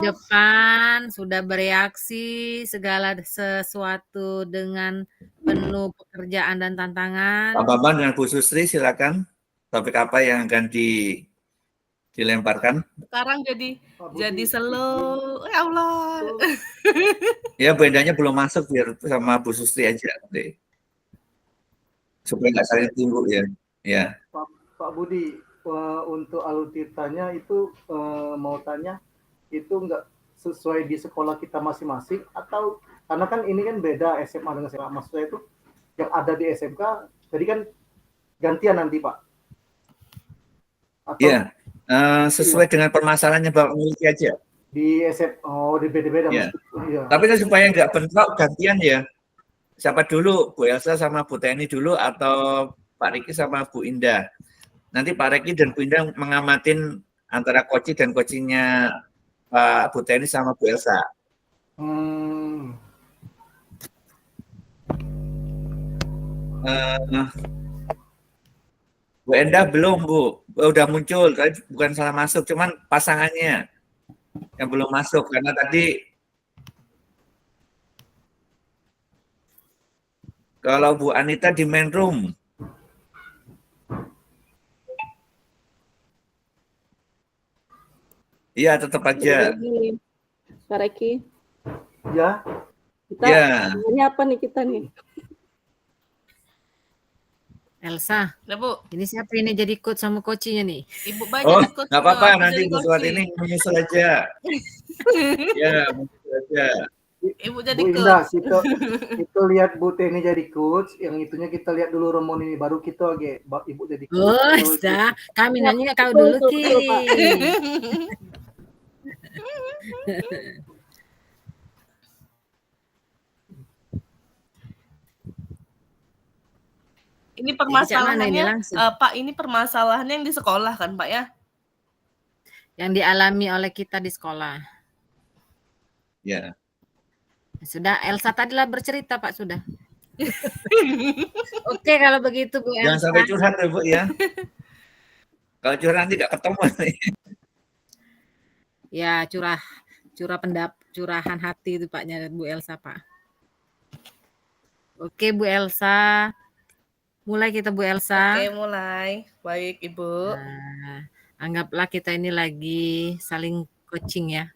Depan sudah bereaksi segala sesuatu dengan penuh pekerjaan dan Pak tantangan. Bambang dengan Bu Susri silakan. Topik apa yang akan dilemparkan? Sekarang jadi slow. Ya Allah. Ya, Bu Endanya belum masuk, biar sama Bu Susri aja deh. Supaya nggak saling tunggu ya. Ya. Pak Budi, untuk alutsistanya itu mau tanya, itu nggak sesuai di sekolah kita masing-masing atau karena kan ini kan beda SMA dengan SMA, maksudnya itu yang ada di SMK jadi kan gantian nanti Pak? Atau ya, sesuai dengan permasalahannya Bapak miliki aja. Di SM, di beda-beda. Ya. Ya. Tapi kan supaya nggak bentrok gantian ya. Siapa dulu, Bu Elsa sama Bu Teni dulu atau Pak Riki sama Bu Indah. Nanti Pak Riki dan Bu Indah mengamatin antara coaching dan coachingnya Pak Bu Teni sama Bu Elsa. Bu Endah belum, Bu. Udah muncul, tapi bukan salah masuk, cuman pasangannya yang belum masuk karena tadi kalau Bu Anita di main room. Iya, tetap aja. Pak Reki. Ya. Kita ini apa nih kita nih? Elsa, ya, Bu. Ini siapa ini jadi coach sama coachnya nih? Ibu banyak coach. Nggak apa-apa, nanti Bu Suat ini menyusul aja. Ya, menyusul aja. Ibu jadi Bu Indah, kita lihat Bu Teni jadi coach, yang itunya kita lihat dulu Romon ini, baru kita Ibu jadi coach. Oh, sudah. Kami nanya kau dulu, Ki. Ini permasalahannya, Pak, ini permasalahannya yang di sekolah kan, Pak ya? Yang dialami oleh kita di sekolah. Ya. Sudah, Elsa tadilah bercerita, Pak, sudah. Oke, kalau begitu, Bu Elsa. Jangan sampai curhat ya, Bu, ya. Kalau curhat nanti nggak ketemu. Ya, curahan hati itu Paknya Bu Elsa, Pak. Oke, Bu Elsa. Mulai kita, Bu Elsa. Oke, mulai. Baik, Ibu. Nah, anggaplah kita ini lagi saling coaching ya.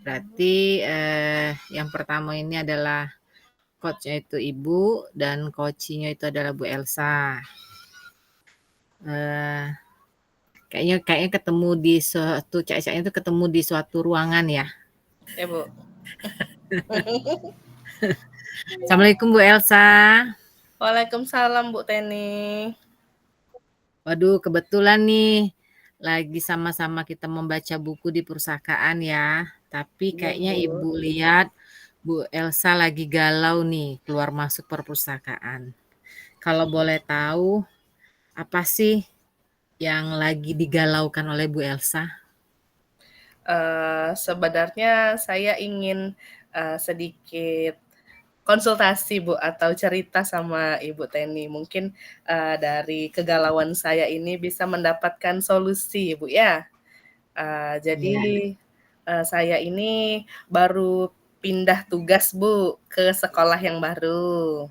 Berarti yang pertama ini adalah coachnya itu Ibu dan coachingnya itu adalah Bu Elsa. Kayaknya ketemu di suatu cak-caknya itu ketemu di suatu ruangan ya. Ya, Bu. Assalamualaikum Bu Elsa. Waalaikumsalam Bu Teni. Waduh, kebetulan nih lagi sama-sama kita membaca buku di perpustakaan ya. Tapi kayaknya Ibu lihat Bu Elsa lagi galau nih keluar masuk perpustakaan. Kalau boleh tahu, apa sih yang lagi digalaukan oleh Bu Elsa? Sebenarnya saya ingin sedikit konsultasi Bu atau cerita sama Ibu Teni. Mungkin dari kegalauan saya ini bisa mendapatkan solusi Bu ya. Jadi saya ini baru pindah tugas Bu ke sekolah yang baru.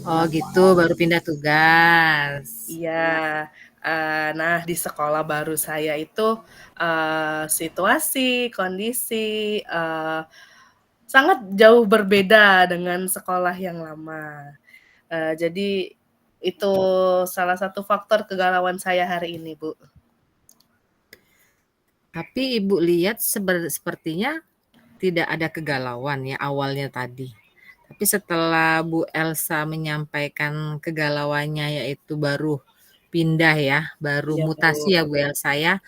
Oh gitu, baru pindah tugas. Iya. Nah di sekolah baru saya itu situasi, kondisi sangat jauh berbeda dengan sekolah yang lama. Jadi itu salah satu faktor kegalauan saya hari ini, Bu. Tapi Ibu lihat sepertinya tidak ada kegalauan ya awalnya tadi. Tapi setelah Bu Elsa menyampaikan kegalauannya yaitu baru pindah ya, baru mutasi ya Bu Elsa ya,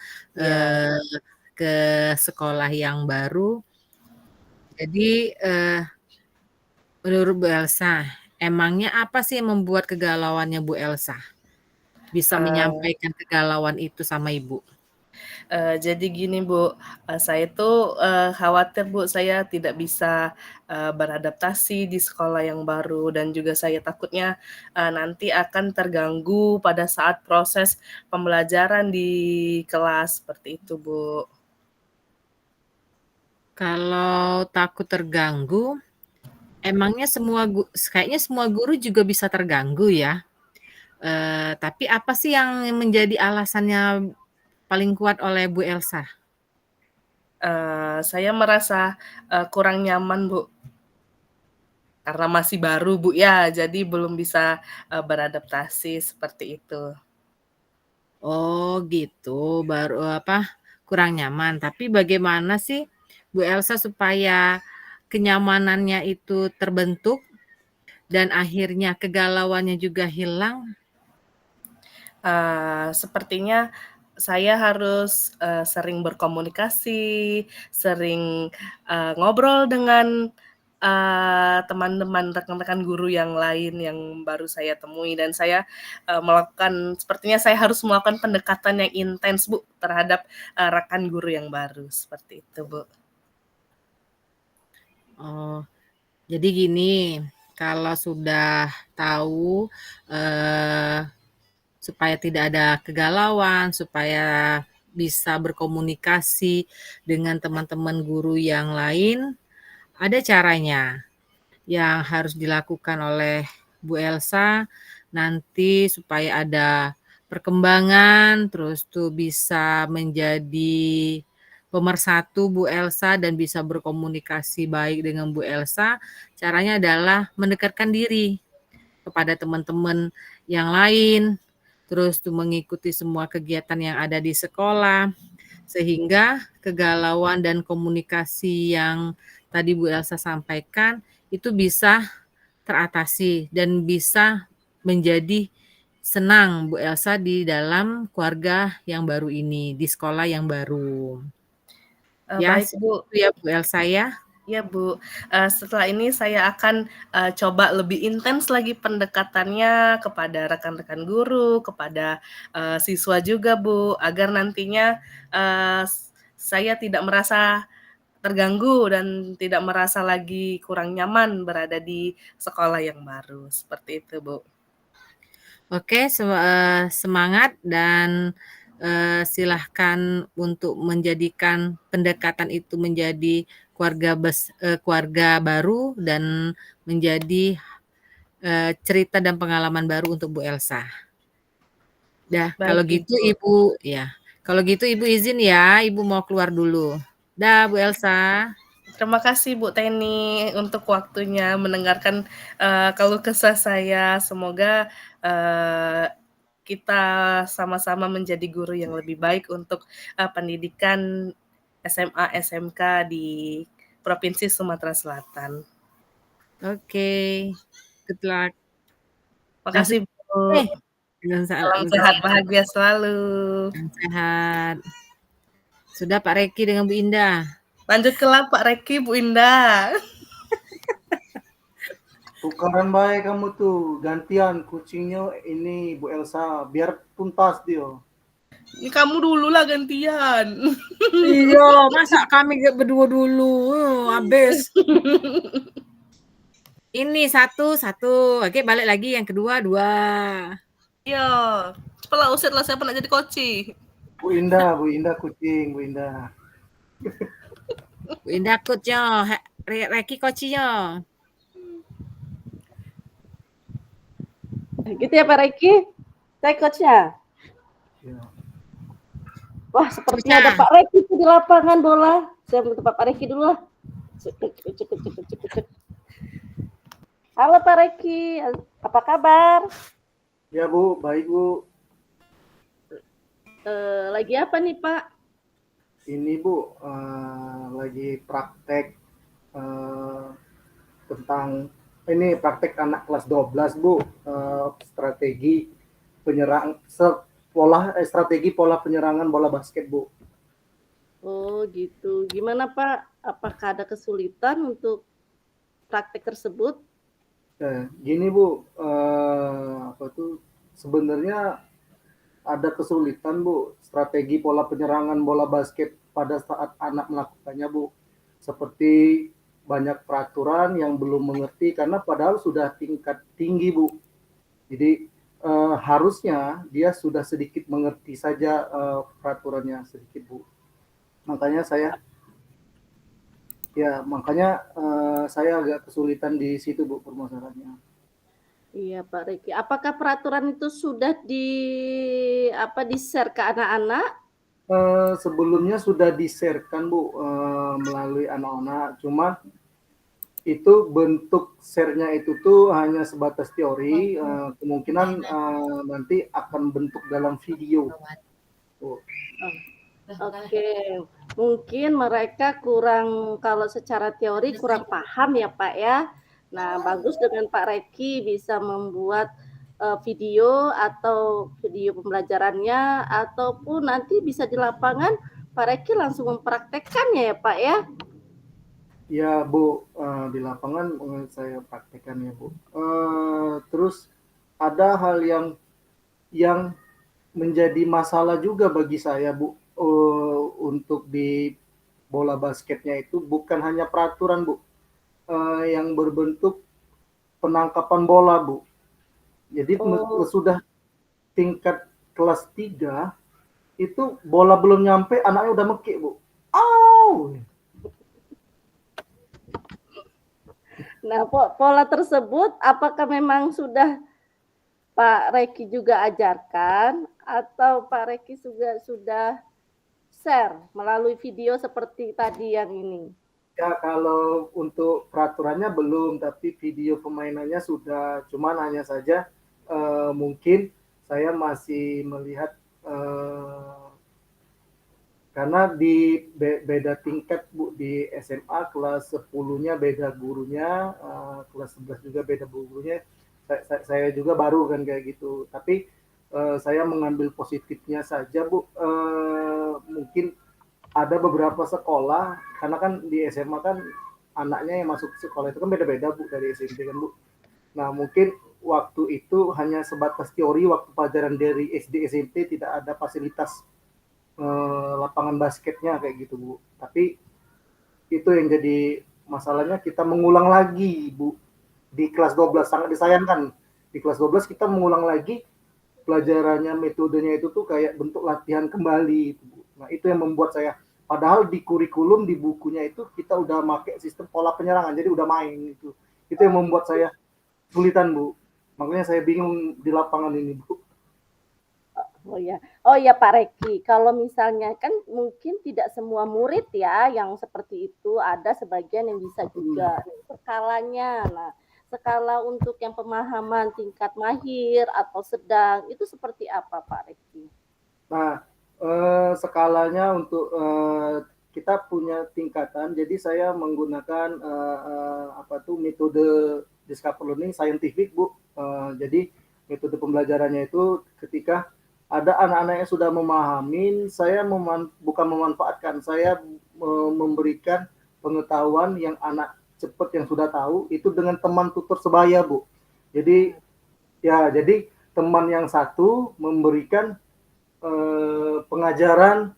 ke sekolah yang baru. Jadi menurut Bu Elsa, emangnya apa sih yang membuat kegalauannya Bu Elsa? Bisa menyampaikan kegalauan itu sama Ibu? Jadi gini Bu, saya tuh, khawatir Bu, saya tidak bisa, beradaptasi di sekolah yang baru dan juga saya takutnya, nanti akan terganggu pada saat proses pembelajaran di kelas, seperti itu Bu. Kalau takut terganggu, emangnya kayaknya semua guru juga bisa terganggu ya? Tapi apa sih yang menjadi alasannya paling kuat oleh Bu Elsa? Saya merasa, kurang nyaman Bu, karena masih baru Bu ya, jadi belum bisa, beradaptasi, seperti itu. Oh gitu, kurang nyaman. Tapi bagaimana sih Bu Elsa supaya kenyamanannya itu terbentuk dan akhirnya kegalauannya juga hilang? Sepertinya saya harus, sering berkomunikasi, sering, ngobrol dengan, teman-teman, rekan-rekan guru yang lain yang baru saya temui dan saya, sepertinya saya harus melakukan pendekatan yang intens, Bu, terhadap, rekan guru yang baru, seperti itu, Bu. Oh, jadi gini, kalau sudah tahu, eee, supaya tidak ada kegalauan, supaya bisa berkomunikasi dengan teman-teman guru yang lain, ada caranya. Yang harus dilakukan oleh Bu Elsa nanti supaya ada perkembangan, terus tuh bisa menjadi pemersatu Bu Elsa dan bisa berkomunikasi baik dengan Bu Elsa, caranya adalah mendekatkan diri kepada teman-teman yang lain, terus tuh mengikuti semua kegiatan yang ada di sekolah, sehingga kegalauan dan komunikasi yang tadi Bu Elsa sampaikan itu bisa teratasi dan bisa menjadi senang Bu Elsa di dalam keluarga yang baru ini, di sekolah yang baru. Ya, Baik, seperti Bu. itu ya Bu Elsa ya. Iya Bu, setelah ini saya akan, coba lebih intens lagi pendekatannya kepada rekan-rekan guru, kepada, siswa juga Bu, agar nantinya, saya tidak merasa terganggu dan tidak merasa lagi kurang nyaman berada di sekolah yang baru, seperti itu Bu. Oke, semangat dan, silahkan untuk menjadikan pendekatan itu menjadi keluarga baru dan menjadi, cerita dan pengalaman baru untuk Bu Elsa. Dah, kalau Baik gitu Ibu. kalau gitu Ibu izin ya, Ibu mau keluar dulu. Dah Bu Elsa. Terima kasih Bu Teni untuk waktunya mendengarkan, keluh kesah saya. Semoga, kita sama-sama menjadi guru yang lebih baik untuk, pendidikan SMA, SMK di Provinsi Sumatera Selatan. Oke, good luck. Makasih Bu. Salam sehat Sama-sama, bahagia selalu. salam sehat. Sudah Pak Reki dengan Bu Indah. Lanjut ke Pak Reki, Bu Indah. Tukaran baik kamu tuh, gantian kucingnya ini Bu Elsa, biar tuntas dia. Ini kamu dulu lah gantian. Iya, masa kami berdua dulu, habis. Ini satu. Oke, balik lagi yang kedua, 2. Iya, cepatlah usir lah siapa nak jadi koci. Bu Indah kucing, Bu Indah. Bu Indah coachnya, Reki coachnya. Gitu ya Pak Reki? Saya coachnya. Ya. Wah, sepertinya ada Pak Reki di lapangan bola. Saya minta Pak Reki dulu lah. Cek. Halo Pak Reki, apa kabar? Ya Bu, baik Bu. Lagi apa nih Pak? Ini Bu, lagi praktek tentang ini praktek anak kelas 12 Bu, strategi strategi pola penyerangan bola basket Bu. Oh gitu. Gimana Pak? Apakah ada kesulitan untuk praktek tersebut? Gini Bu, sebenarnya ada kesulitan Bu, strategi pola penyerangan bola basket pada saat anak melakukannya Bu. Seperti banyak peraturan yang belum mengerti karena padahal sudah tingkat tinggi Bu. Jadi harusnya dia sudah sedikit mengerti saja peraturannya sedikit Bu. Makanya saya saya agak kesulitan di situ Bu permasalahannya. Iya Pak Riki. Apakah peraturan itu sudah di-share ke anak-anak? Sebelumnya sudah di-share-kan Bu melalui anak-anak, cuma itu bentuk share-nya itu tuh hanya sebatas teori, kemungkinan nanti akan bentuk dalam video. Bu. Oke, mungkin mereka kalau secara teori kurang paham ya Pak ya. Nah, bagus dengan Pak Reki bisa membuat video atau video pembelajarannya, ataupun nanti bisa di lapangan Pak Reki langsung mempraktekkannya ya Pak ya. Ya Bu, di lapangan saya praktekkan ya Bu. Terus ada hal yang menjadi masalah juga bagi saya Bu, untuk di bola basketnya itu bukan hanya peraturan Bu, yang berbentuk penangkapan bola Bu. Jadi sudah tingkat kelas 3 itu bola belum nyampe anaknya udah mekik Bu. Au! Nah, pola tersebut apakah memang sudah Pak Reki juga ajarkan atau Pak Reki sudah share melalui video seperti tadi yang ini? Ya kalau untuk peraturannya belum, tapi video pemainannya sudah. Cuman hanya saja mungkin saya masih melihat karena di beda tingkat Bu, di SMA kelas 10-nya beda gurunya, kelas 11 juga beda gurunya. Saya juga baru kan kayak gitu. Tapi saya mengambil positifnya saja Bu. Mungkin ada beberapa sekolah karena kan di SMA kan anaknya yang masuk sekolah itu kan beda-beda Bu dari SMP kan Bu. Nah, mungkin waktu itu hanya sebatas teori, waktu pelajaran dari SD SMP tidak ada fasilitas lapangan basketnya kayak gitu Bu. Tapi itu yang jadi masalahnya kita mengulang lagi Bu di kelas 12, sangat disayangkan. Di kelas 12 kita mengulang lagi pelajarannya, metodenya itu tuh kayak bentuk latihan kembali Bu. Nah, itu yang membuat saya, padahal di kurikulum di bukunya itu kita udah pakai sistem pola penyerangan, jadi udah main itu. Itu yang membuat saya kesulitan Bu. Makanya saya bingung di lapangan ini Bu. Oh ya Pak Reki, kalau misalnya kan mungkin tidak semua murid ya yang seperti itu, ada sebagian yang bisa juga. Skalanya, nah skala untuk yang pemahaman tingkat mahir atau sedang itu seperti apa Pak Reki? Nah, skalanya untuk kita punya tingkatan, jadi saya menggunakan metode discover learning scientific Bu. Jadi metode pembelajarannya itu ketika ada anak-anak yang sudah memahami, saya bukan memanfaatkan, saya memberikan pengetahuan yang anak cepat yang sudah tahu itu dengan teman tutor sebaya Bu. Jadi teman yang satu memberikan pengajaran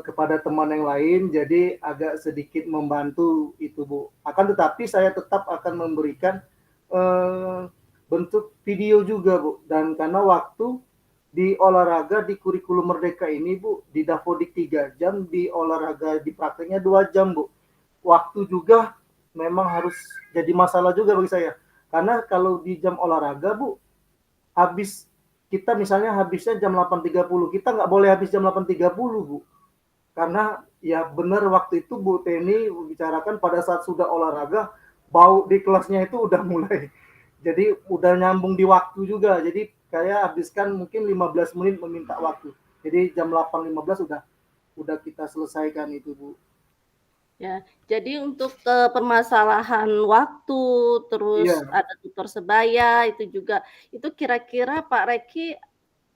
kepada teman yang lain, jadi agak sedikit membantu itu Bu. Akan tetapi saya tetap akan memberikan bentuk video juga Bu, dan karena waktu di olahraga di kurikulum Merdeka ini Bu, di Davodik 3 jam, di olahraga di prakteknya 2 jam Bu. Waktu juga memang harus jadi masalah juga bagi saya. Karena kalau di jam olahraga Bu, kita misalnya habisnya jam 8.30, kita nggak boleh habis jam 8.30 Bu. Karena ya benar waktu itu Bu Teni bicarakan pada saat sudah olahraga, bau di kelasnya itu udah mulai. Jadi udah nyambung di waktu juga. Jadi kayak habiskan mungkin 15 menit meminta waktu. Jadi jam 8.15 udah kita selesaikan itu Bu. Ya, jadi untuk permasalahan waktu, terus ada tutor sebaya, itu juga. Itu kira-kira Pak Reki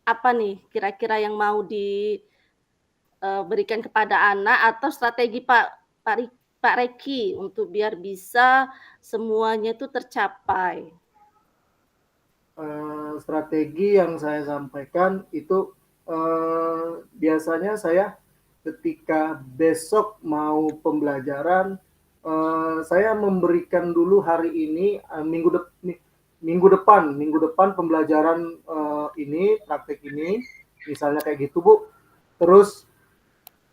apa nih kira-kira yang mau diberikan kepada anak atau strategi Pak Reki untuk biar bisa semuanya itu tercapai? strategi yang saya sampaikan itu biasanya saya ketika besok mau pembelajaran, saya memberikan dulu hari ini minggu depan pembelajaran ini praktek ini, misalnya kayak gitu Bu. Terus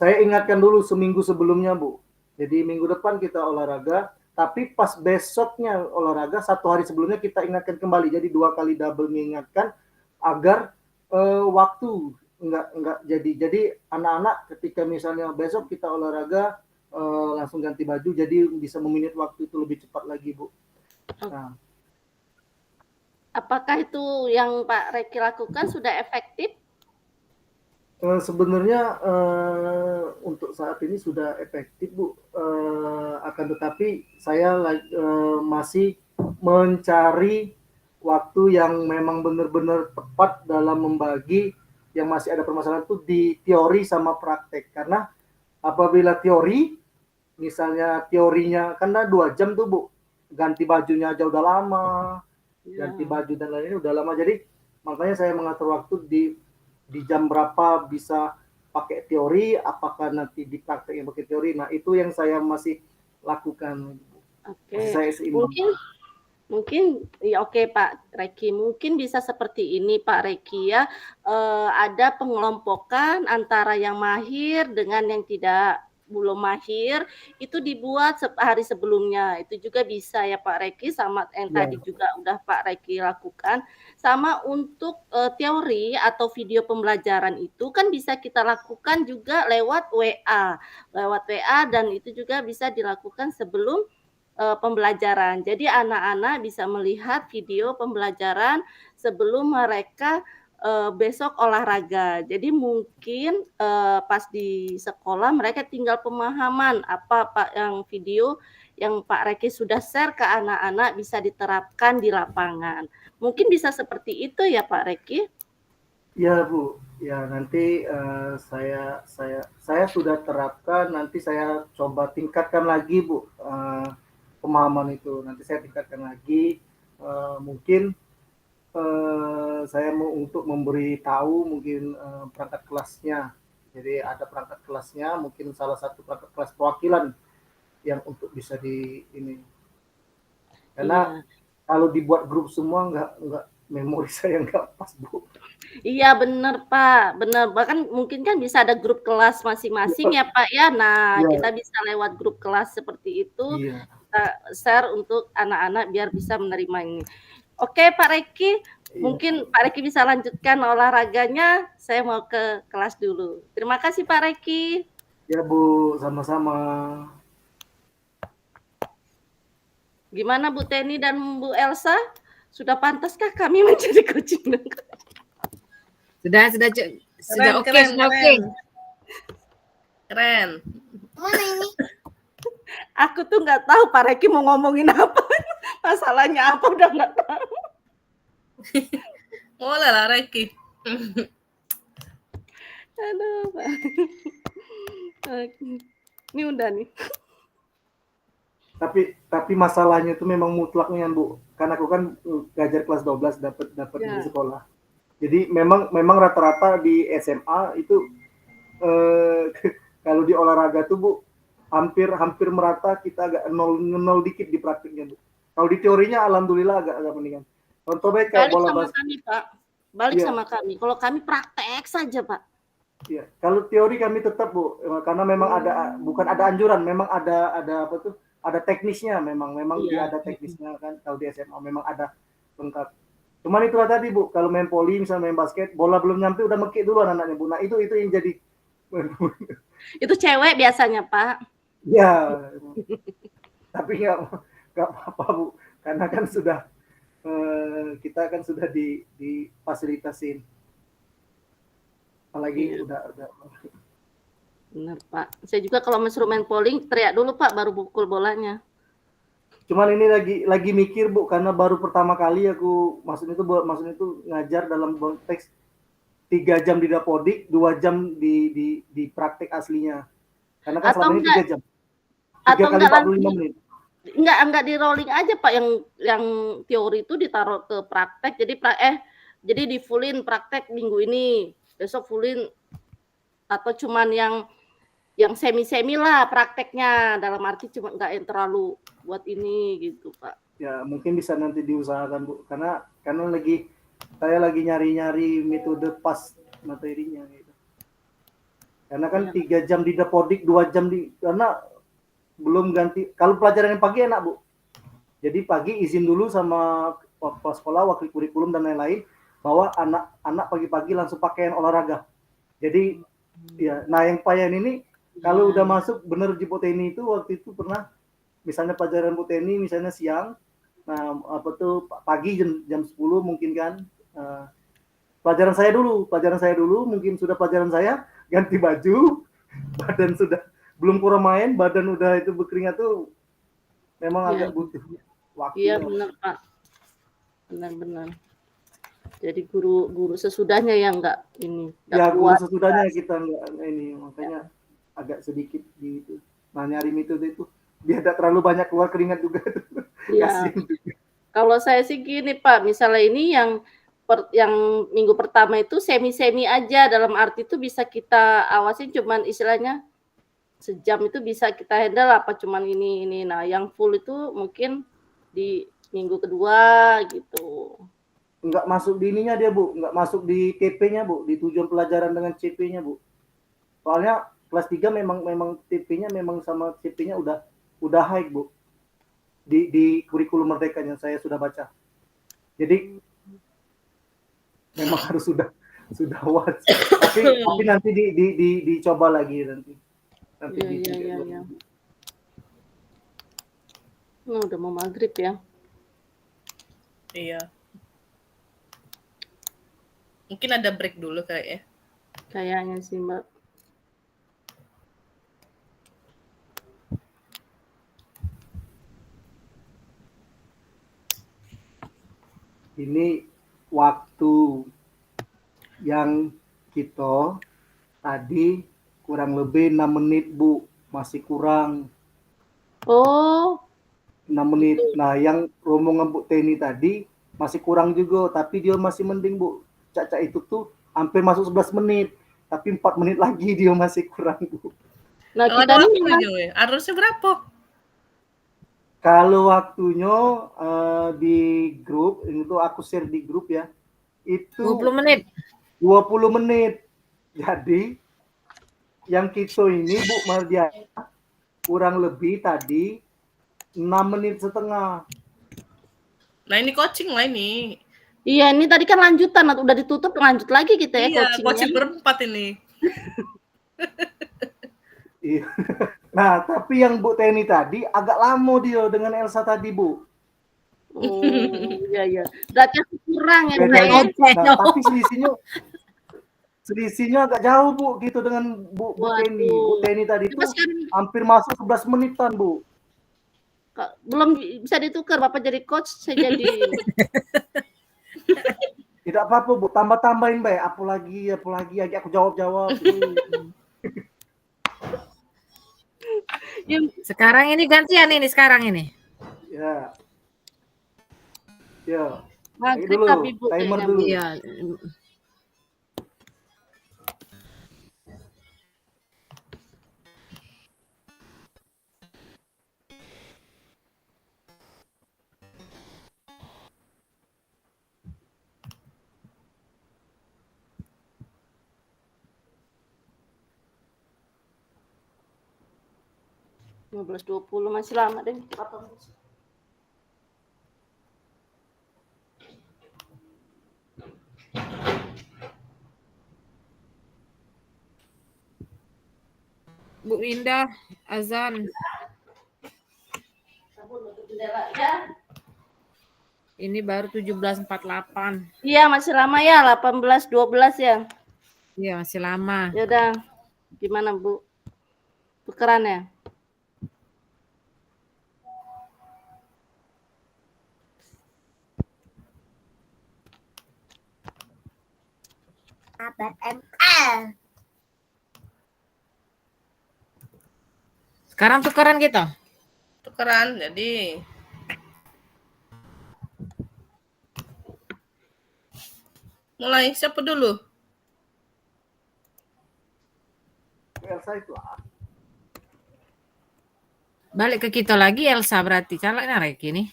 saya ingatkan dulu seminggu sebelumnya Bu. Jadi minggu depan kita olahraga, tapi pas besoknya olahraga 1 hari sebelumnya kita ingatkan kembali. Jadi 2 kali double mengingatkan agar waktu enggak jadi anak-anak ketika misalnya besok kita olahraga langsung ganti baju, jadi bisa meminit waktu itu lebih cepat lagi Bu. Nah, Apakah itu yang Pak Reki lakukan sudah efektif? Sebenarnya untuk saat ini sudah efektif Bu, akan tetapi saya masih mencari waktu yang memang benar-benar tepat dalam membagi yang masih ada permasalahan itu di teori sama praktek. Karena apabila teori, misalnya teorinya karena 2 jam tuh Bu, ganti bajunya aja udah lama, ganti baju dan lain-lain udah lama. Jadi makanya saya mengatur waktu di jam berapa bisa pakai teori, apakah nanti di praktek yang pakai teori. Nah, itu yang saya masih lakukan. Oke. Saya seimbang. Mungkin ya oke Pak Reki, mungkin bisa seperti ini Pak Reki ya, ada pengelompokan antara yang mahir dengan yang belum mahir, itu dibuat hari sebelumnya, itu juga bisa ya Pak Reki, sama yang tadi juga udah Pak Reki lakukan. Sama untuk teori atau video pembelajaran itu kan bisa kita lakukan juga lewat WA dan itu juga bisa dilakukan sebelum pembelajaran. Jadi anak-anak bisa melihat video pembelajaran sebelum mereka besok olahraga. Jadi mungkin pas di sekolah mereka tinggal pemahaman apa yang video yang Pak Reki sudah share ke anak-anak bisa diterapkan di lapangan. Mungkin bisa seperti itu ya Pak Reki? Ya Bu, ya nanti saya sudah terapkan, nanti saya coba tingkatkan lagi Bu. Pemahaman itu nanti saya tingkatkan lagi, mungkin saya mau untuk memberi tahu mungkin perangkat kelasnya. Jadi ada perangkat kelasnya, mungkin salah satu perangkat kelas perwakilan yang untuk bisa di ini. Karena kalau dibuat grup semua nggak memori saya nggak pas Bu. Iya benar Pak, benar. Bahkan mungkin kan bisa ada grup kelas masing-masing ya Pak ya. Nah kita bisa lewat grup kelas seperti itu. Kita share untuk anak-anak biar bisa menerima ini. Oke Pak Reki, mungkin Pak Reki bisa lanjutkan olahraganya. Saya mau ke kelas dulu. Terima kasih Pak Reki. Ya Bu, sama-sama. Gimana Bu Teni dan Bu Elsa? Sudah pantaskah kami menjadi coaching? Sudah oke. Keren. Mana ini? Aku tuh nggak tahu Pak Reki mau ngomongin apa. Masalahnya apa udah nggak tahu. Boleh lah Reki. Aduh Pak. Ini udah nih. Tapi masalahnya itu memang mutlaknya Bu. Karena aku kan ngajar kelas 12 dapat di sekolah. Jadi memang rata-rata di SMA itu kalau di olahraga tuh Bu hampir merata, kita agak nol dikit di praktiknya Bu. Kalau di teorinya alhamdulillah agak mendingan. Contoh baik kayak bola basket. Kami Pak. Balik sama kami. Kalau kami praktek saja Pak. Iya, kalau teori kami tetap Bu, karena memang bukan ada anjuran, memang ada apa tuh? Ada teknisnya memang dia ada teknisnya kan. Kalau di SMA memang ada lengkap. Cuman itulah tadi Bu, kalau main poli misalnya main basket, bola belum nyampe udah mekik dulu anak-anaknya Bu. Nah, itu yang jadi itu cewek biasanya Pak. Ya. Tapi nggak apa-apa Bu, karena kan sudah kita kan sudah difasilitasin. Apalagi udah Benar Pak. Saya juga kalau mesuruh main polling teriak dulu Pak baru pukul bolanya. Cuman ini lagi mikir Bu, karena baru pertama kali aku maksudnya itu ngajar dalam konteks 3 jam di dapodik, 2 jam di praktek aslinya. Karena kan selama ini 3 jam. 3 kali 45 menit. Enggak di rolling aja Pak, yang teori itu ditaruh ke praktek, jadi di fullin praktek minggu ini, besok fullin, atau cuman yang semi-semi lah prakteknya, dalam arti cuma enggak yang terlalu buat ini gitu Pak. Ya mungkin bisa nanti diusahakan Bu, karena saya lagi nyari-nyari metode pas materinya gitu. Karena kan 3 jam di Dapodik, 2 jam karena belum ganti. Kalau pelajaran yang pagi enak Bu. Jadi pagi izin dulu sama kepala sekolah, wakil kurikulum dan lain-lain, bahwa anak-anak pagi-pagi langsung pakaian olahraga. Jadi ya, nah yang Payan ini kalau udah masuk bener di Botani itu waktu itu pernah misalnya pelajaran Botani misalnya siang, nah apa tuh pagi jam 10 mungkin kan, pelajaran saya dulu mungkin sudah pelajaran saya ganti baju, badan sudah belum kurang main, badan udah itu berkeringat tuh memang agak butuh waktu. Iya benar Pak, benar. Jadi guru sesudahnya yang enggak ini. Ya guru sesudahnya kita enggak ini, makanya agak sedikit gitu. Nah nyari metode itu biar tidak terlalu banyak keluar keringat juga. Iya. Kalau saya sih gini Pak, misalnya ini yang minggu pertama itu semi-semi aja, dalam arti itu bisa kita awasin cuman istilahnya sejam itu bisa kita handle apa cuman ini. Nah, yang full itu mungkin di minggu kedua gitu. Enggak masuk di ininya dia Bu, enggak masuk di TP-nya Bu, di tujuan pelajaran dengan CP-nya Bu. Soalnya kelas 3 memang TP-nya memang sama CP-nya udah high Bu. Di kurikulum Merdeka yang saya sudah baca. Jadi memang harus sudah wajib. Tapi nanti dicoba lagi nanti. Iya. Oh, udah mau maghrib ya. Iya. Mungkin ada break dulu kayak ya. Kayaknya sih Mbak. Ini waktu yang kita tadi kurang lebih 6 menit Bu, masih kurang. Oh. 6 menit. Nah yang rombongan Bu Teni tadi masih kurang juga, tapi dia masih mending Bu. Caca itu tuh hampir masuk 11 menit, tapi 4 menit lagi dia masih kurang Bu. Nah kita nih harusnya berapa? Kalau waktunya di grup, itu aku share di grup ya, itu 20 menit. 20 menit. Jadi yang kita ini Bu Mardiana kurang lebih tadi 6 menit setengah. Nah ini coaching lah ini. Iya ini tadi kan lanjutan, udah ditutup lanjut lagi kita ya coachingnya. Coaching berempat ini. Nah, tapi yang Bu Teni tadi agak lama dia dengan Elsa tadi, Bu. Oh, iya. Berarti kurang ya. Nah, tapi selisihnya agak jauh, Bu, gitu dengan Bu Teni. Bu Teni tadi itu hampir masuk 11 menitan, Bu. Belum bisa ditukar, Bapak jadi coach, saya jadi. Tidak apa-apa, Bu. Tambah-tambahin, Mbak. Apalagi aku jawab-jawab. Sekarang ini gantian ini sekarang ini. Ya. Maghrib dulu, tapi Bu timer dulu. Iya. Dua 15.20 masih lama deh. Bu Indah, azan. Ini baru 17.48. Iya, masih lama ya, 18.12 ya. Iya, masih lama. Ya udah. Gimana, Bu? Tukeran ya? Sekarang tukeran kita. Syukran. Jadi mulai siapa dulu? Elsa itu Balik ke kita lagi Elsa berarti. Calaknya Reki nih.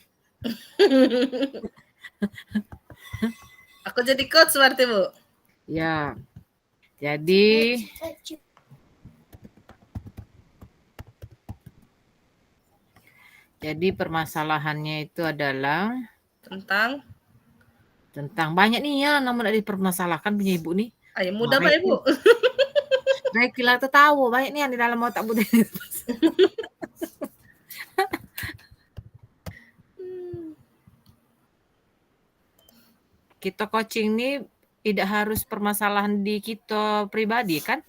Aku jadi coach berarti, Bu. Ya. Jadi permasalahannya itu adalah tentang banyak nih ya namun ada dipermasalahkan punya ibu nih. Ayo mudah Pak Ibu. Reki lah tuh tahu banyak nih yang di dalam otak Bu. Kita coaching nih tidak harus permasalahan di kita pribadi kan?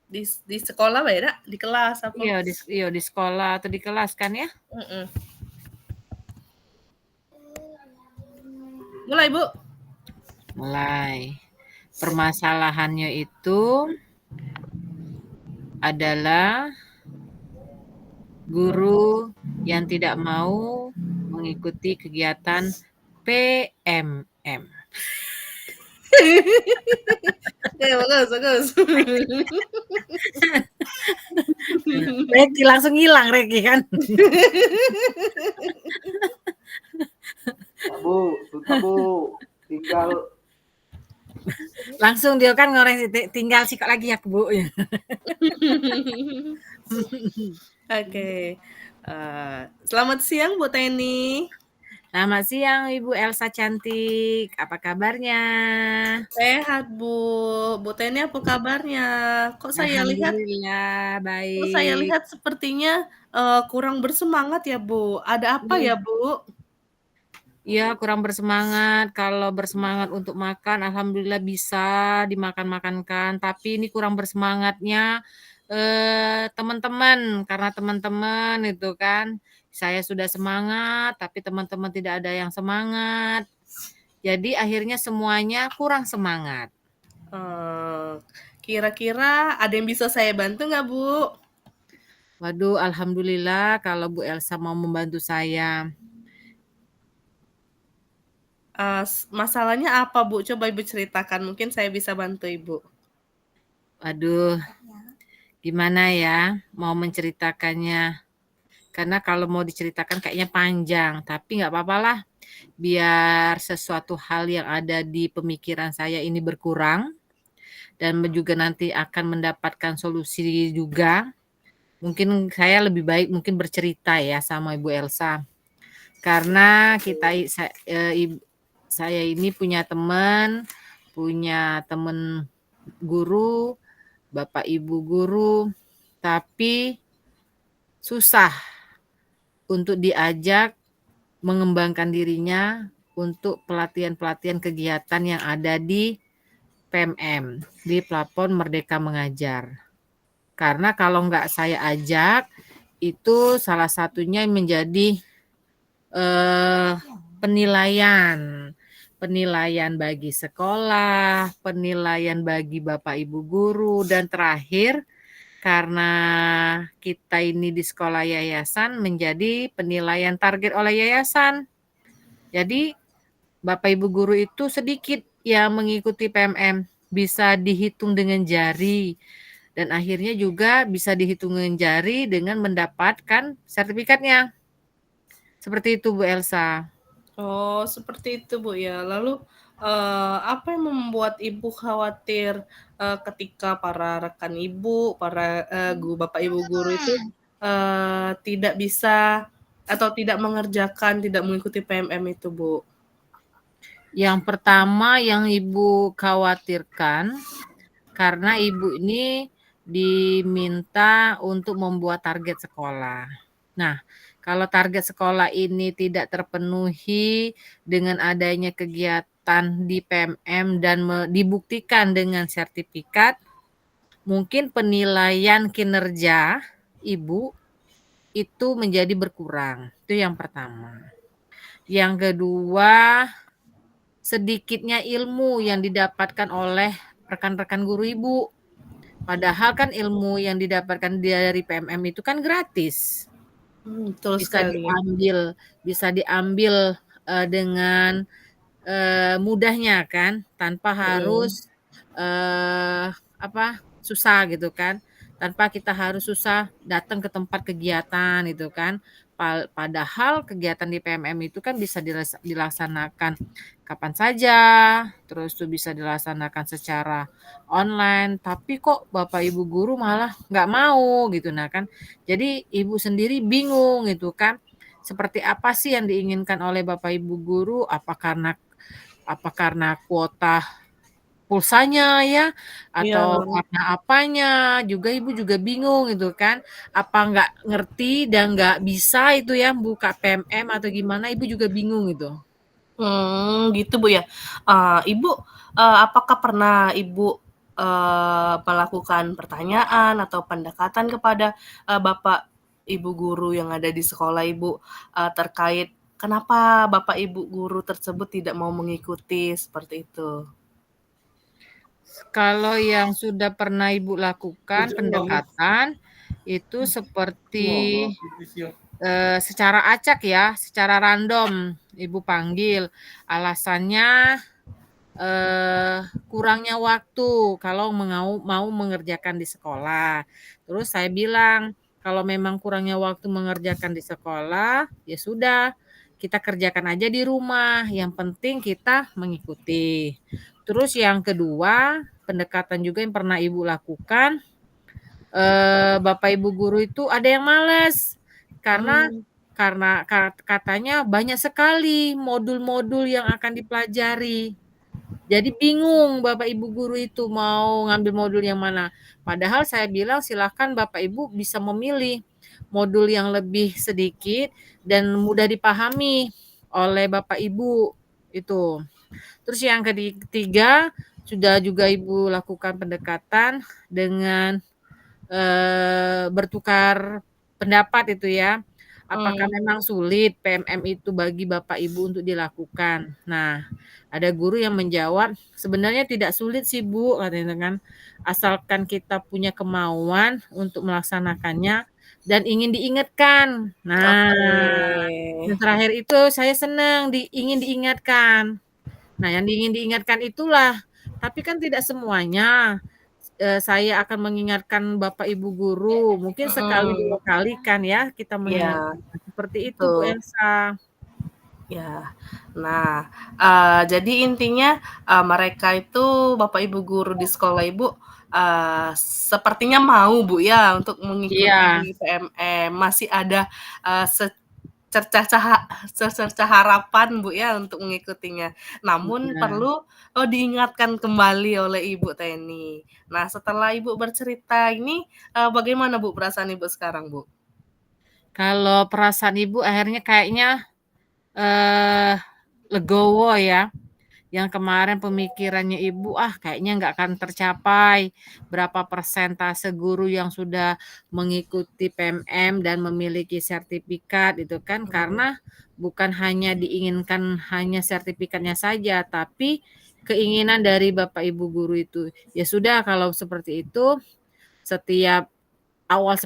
Di sekolah beda, di kelas apa? Iya, di sekolah atau di kelas kan ya? Mulai, Bu. Mulai. Permasalahannya itu adalah guru yang tidak mau mengikuti kegiatan PMM. Ya, bagus. Reki langsung hilang Reki kan? Bu, sudah Bu, tinggal langsung dia kan ngoreng tinggal sikat lagi ya Bu. Oke. Selamat siang Bu Teni. Selamat siang Ibu Elsa cantik. Apa kabarnya? Sehat Bu. Bu Teni apa kabarnya? Kok saya lihat Alhamdulillah baik. Kok saya lihat sepertinya kurang bersemangat ya Bu. Ada apa ya Bu? Iya, kurang bersemangat. Kalau bersemangat untuk makan, alhamdulillah bisa dimakan-makankan. Tapi ini kurang bersemangatnya teman-teman, karena teman-teman itu kan saya sudah semangat, tapi teman-teman tidak ada yang semangat. Jadi akhirnya semuanya kurang semangat. Kira-kira ada yang bisa saya bantu nggak Bu? Waduh, alhamdulillah kalau Bu Elsa mau membantu saya. Masalahnya apa Bu? Coba Ibu ceritakan, mungkin saya bisa bantu Ibu. Waduh, gimana ya mau menceritakannya? Karena kalau mau diceritakan kayaknya panjang, tapi nggak apa-apa lah. Biar sesuatu hal yang ada di pemikiran saya ini berkurang dan juga nanti akan mendapatkan solusi juga. Mungkin saya lebih baik mungkin bercerita ya sama Ibu Elsa. Karena saya ini punya teman guru, Bapak Ibu guru, tapi susah untuk diajak mengembangkan dirinya untuk pelatihan-pelatihan kegiatan yang ada di PMM, di platform Merdeka Mengajar. Karena kalau nggak saya ajak, itu salah satunya menjadi penilaian bagi sekolah, penilaian bagi Bapak Ibu guru, dan terakhir karena kita ini di sekolah yayasan menjadi penilaian target oleh yayasan. Jadi Bapak Ibu guru itu sedikit yang mengikuti PMM, bisa dihitung dengan jari. Dan akhirnya juga bisa dihitung dengan jari dengan mendapatkan sertifikatnya. Seperti itu Bu Elsa. Oh, seperti itu Bu ya. Lalu apa yang membuat Ibu khawatir ketika para rekan Ibu, para Bapak Ibu guru itu tidak bisa atau tidak mengerjakan, tidak mengikuti PMM itu Bu? Yang pertama yang Ibu khawatirkan karena Ibu ini diminta untuk membuat target sekolah. Nah, kalau target sekolah ini tidak terpenuhi dengan adanya kegiatan di PMM dan dibuktikan dengan sertifikat, mungkin penilaian kinerja Ibu itu menjadi berkurang. Itu yang pertama. Yang kedua, sedikitnya ilmu yang didapatkan oleh rekan-rekan guru Ibu. Padahal kan ilmu yang didapatkan dari PMM itu kan gratis. Betul Bisa sekali. diambil dengan mudahnya kan, tanpa harus susah gitu kan, tanpa kita harus susah datang ke tempat kegiatan itu kan. Padahal kegiatan di PMM itu kan bisa dilaksanakan kapan saja, terus tuh bisa dilaksanakan secara online, tapi kok Bapak Ibu guru malah nggak mau gitu. Nah kan, jadi Ibu sendiri bingung gitu kan, seperti apa sih yang diinginkan oleh Bapak Ibu guru, apa karena kuota pulsanya ya, Iya. atau karena apanya, juga Ibu juga bingung gitu kan. Apa nggak ngerti dan nggak bisa itu ya buka PMM atau gimana, Ibu juga bingung gitu. Gitu Bu ya. Ibu, apakah pernah Ibu melakukan pertanyaan atau pendekatan kepada Bapak Ibu guru yang ada di sekolah Ibu terkait kenapa Bapak Ibu guru tersebut tidak mau mengikuti seperti itu? Kalau yang sudah pernah Ibu lakukan pendekatan, itu seperti secara acak ya, secara random Ibu panggil. Alasannya kurangnya waktu kalau mau mengerjakan di sekolah. Terus saya bilang, kalau memang kurangnya waktu mengerjakan di sekolah, ya sudah, kita kerjakan aja di rumah. Yang penting kita mengikuti. Terus yang kedua, pendekatan juga yang pernah Ibu lakukan, Bapak Ibu guru itu ada yang malas karena katanya banyak sekali modul-modul yang akan dipelajari. Jadi bingung Bapak Ibu guru itu mau ngambil modul yang mana. Padahal saya bilang silahkan Bapak Ibu bisa memilih modul yang lebih sedikit dan mudah dipahami oleh Bapak Ibu itu. Terus yang ketiga, sudah juga Ibu lakukan pendekatan dengan bertukar pendapat itu ya. Apakah memang sulit PMM itu bagi Bapak Ibu untuk dilakukan? Nah, ada guru yang menjawab, sebenarnya tidak sulit sih Bu, katanya kan. Asalkan kita punya kemauan untuk melaksanakannya dan ingin diingatkan. Nah, yang terakhir itu saya senang ingin diingatkan. Nah, yang ingin diingatkan itulah, tapi kan tidak semuanya saya akan mengingatkan Bapak Ibu guru, mungkin sekali 2 kali kan ya kita Iya, mengingatkan. Seperti itu Bu betul. Elsa. Ya, nah, jadi intinya mereka itu Bapak Ibu guru di sekolah Ibu sepertinya mau Bu ya untuk Iya. mengikuti PMM, masih ada secercah harapan Bu ya untuk mengikutinya. Namun Iya. perlu diingatkan kembali oleh Ibu Teni. Nah, setelah Ibu bercerita ini, bagaimana Bu perasaan Ibu sekarang Bu? Kalau perasaan Ibu akhirnya kayaknya legowo ya. Yang kemarin pemikirannya Ibu, kayaknya nggak akan tercapai berapa persentase guru yang sudah mengikuti PMM dan memiliki sertifikat itu kan, karena bukan hanya diinginkan hanya sertifikatnya saja, tapi keinginan dari Bapak Ibu guru itu. Ya sudah kalau seperti itu, setiap awal